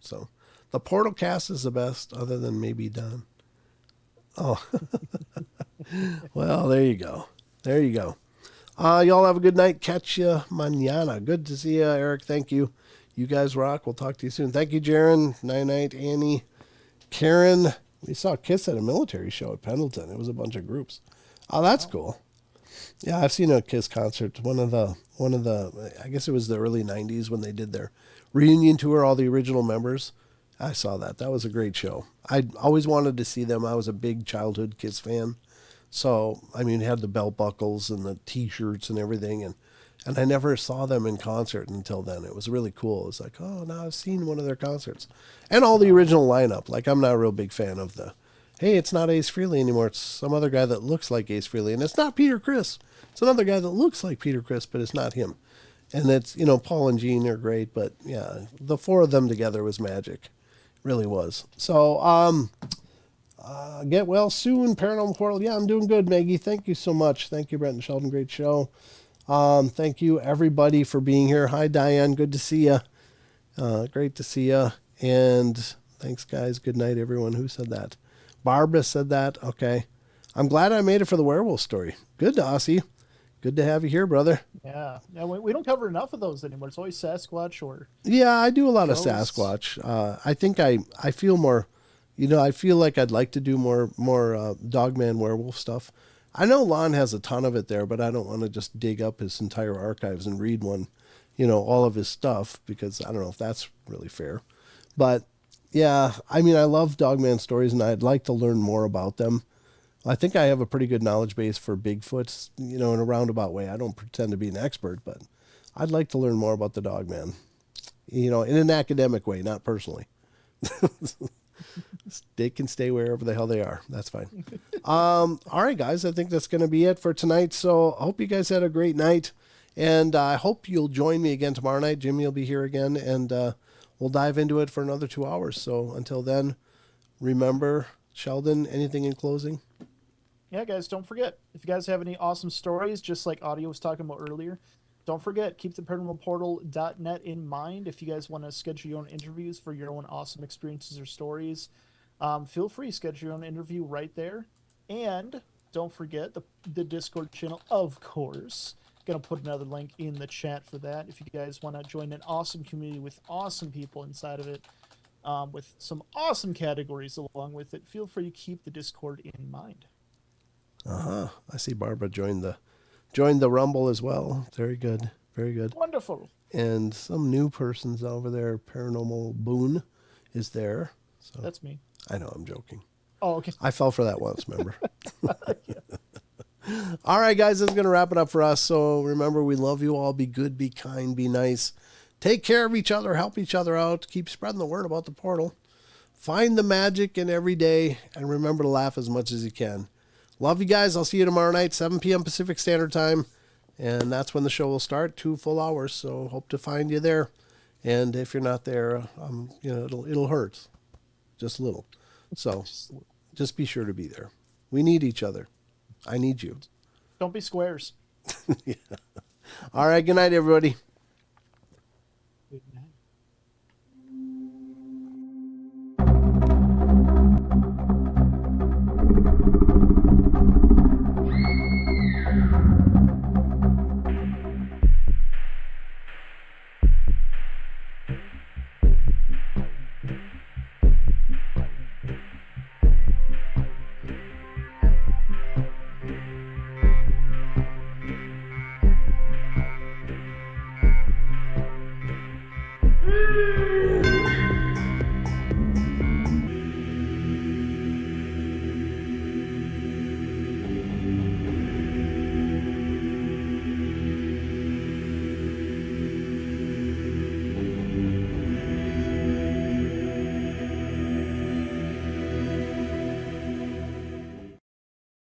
[SPEAKER 3] So The Portal cast is the best, other than maybe Don. Oh, well, there you go. There you go. Y'all have a good night. Catch you mañana. Good to see you, Eric. Thank you. You guys rock. We'll talk to you soon. Thank you, Jaron. Night, Annie, Karen. We saw Kiss at a military show at Pendleton. It was a bunch of groups. Oh, that's cool. Yeah, I've seen a Kiss concert. One of the. I guess it was the early '90s when they did their reunion tour. All the original members. I saw that. That was a great show. I always wanted to see them. I was a big childhood Kiss fan. So, I mean, had the belt buckles and the T-shirts and everything. And I never saw them in concert until then. It was really cool. It was like, oh, now I've seen one of their concerts. And all the original lineup. Like, I'm not a real big fan of the, hey, it's not Ace Frehley anymore. It's some other guy that looks like Ace Frehley. And it's not Peter Criss. It's another guy that looks like Peter Criss, but it's not him. And it's, Paul and Gene are great. But, yeah, the four of them together was magic. Really was. So, get well soon, Paranormal Portal. Yeah, I'm doing good, Maggie. Thank you so much. Thank you, Brent and Sheldon. Great show. Thank you, everybody, for being here. Hi, Diane. Good to see you. Great to see you. And thanks, guys. Good night, everyone. Who said that? Barbara said that. Okay. I'm glad I made it for the werewolf story. Good, Aussie. Good to have you here, brother.
[SPEAKER 2] Yeah. We don't cover enough of those anymore. It's always Sasquatch or...
[SPEAKER 3] Yeah, I do a lot of
[SPEAKER 2] ghosts.
[SPEAKER 3] Sasquatch. I think I feel more, I feel like I'd like to do more Dogman werewolf stuff. I know Lon has a ton of it there, but I don't want to just dig up his entire archives and read all of his stuff, because I don't know if that's really fair. But yeah, I mean, I love Dogman stories and I'd like to learn more about them. I think I have a pretty good knowledge base for Bigfoot, in a roundabout way. I don't pretend to be an expert, but I'd like to learn more about the Dogman, in an academic way, not personally. They can stay wherever the hell they are. That's fine. All right, guys, I think that's going to be it for tonight. So I hope you guys had a great night, and I hope you'll join me again tomorrow night. Jimmy will be here again, and we'll dive into it for another 2 hours. So until then, remember, Sheldon, anything in closing?
[SPEAKER 2] Yeah, guys, don't forget, if you guys have any awesome stories, just like Audio was talking about earlier, don't forget, keep the paranormalportal.net in mind. If you guys want to schedule your own interviews for your own awesome experiences or stories, feel free to schedule your own interview right there. And don't forget the Discord channel, of course. Going to put another link in the chat for that. If you guys want to join an awesome community with awesome people inside of it, with some awesome categories along with it, feel free to keep the Discord in mind.
[SPEAKER 3] I see Barbara joined the Rumble as well. Very good. Very good.
[SPEAKER 2] Wonderful.
[SPEAKER 3] And some new persons over there. Paranormal Boone is there. So
[SPEAKER 2] That's me.
[SPEAKER 3] I know, I'm joking.
[SPEAKER 2] Oh, okay.
[SPEAKER 3] I fell for that once, remember? All right, guys, this is going to wrap it up for us. So remember, we love you all. Be good, be kind, be nice. Take care of each other. Help each other out. Keep spreading the word about the portal. Find the magic in every day. And remember to laugh as much as you can. Love you guys. I'll see you tomorrow night, 7 p.m. Pacific Standard Time. And that's when the show will start, 2 full hours. So hope to find you there. And if you're not there, it'll hurt. Just a little. So just be sure to be there. We need each other. I need you.
[SPEAKER 2] Don't be squares.
[SPEAKER 3] Yeah. All right. Good night, everybody.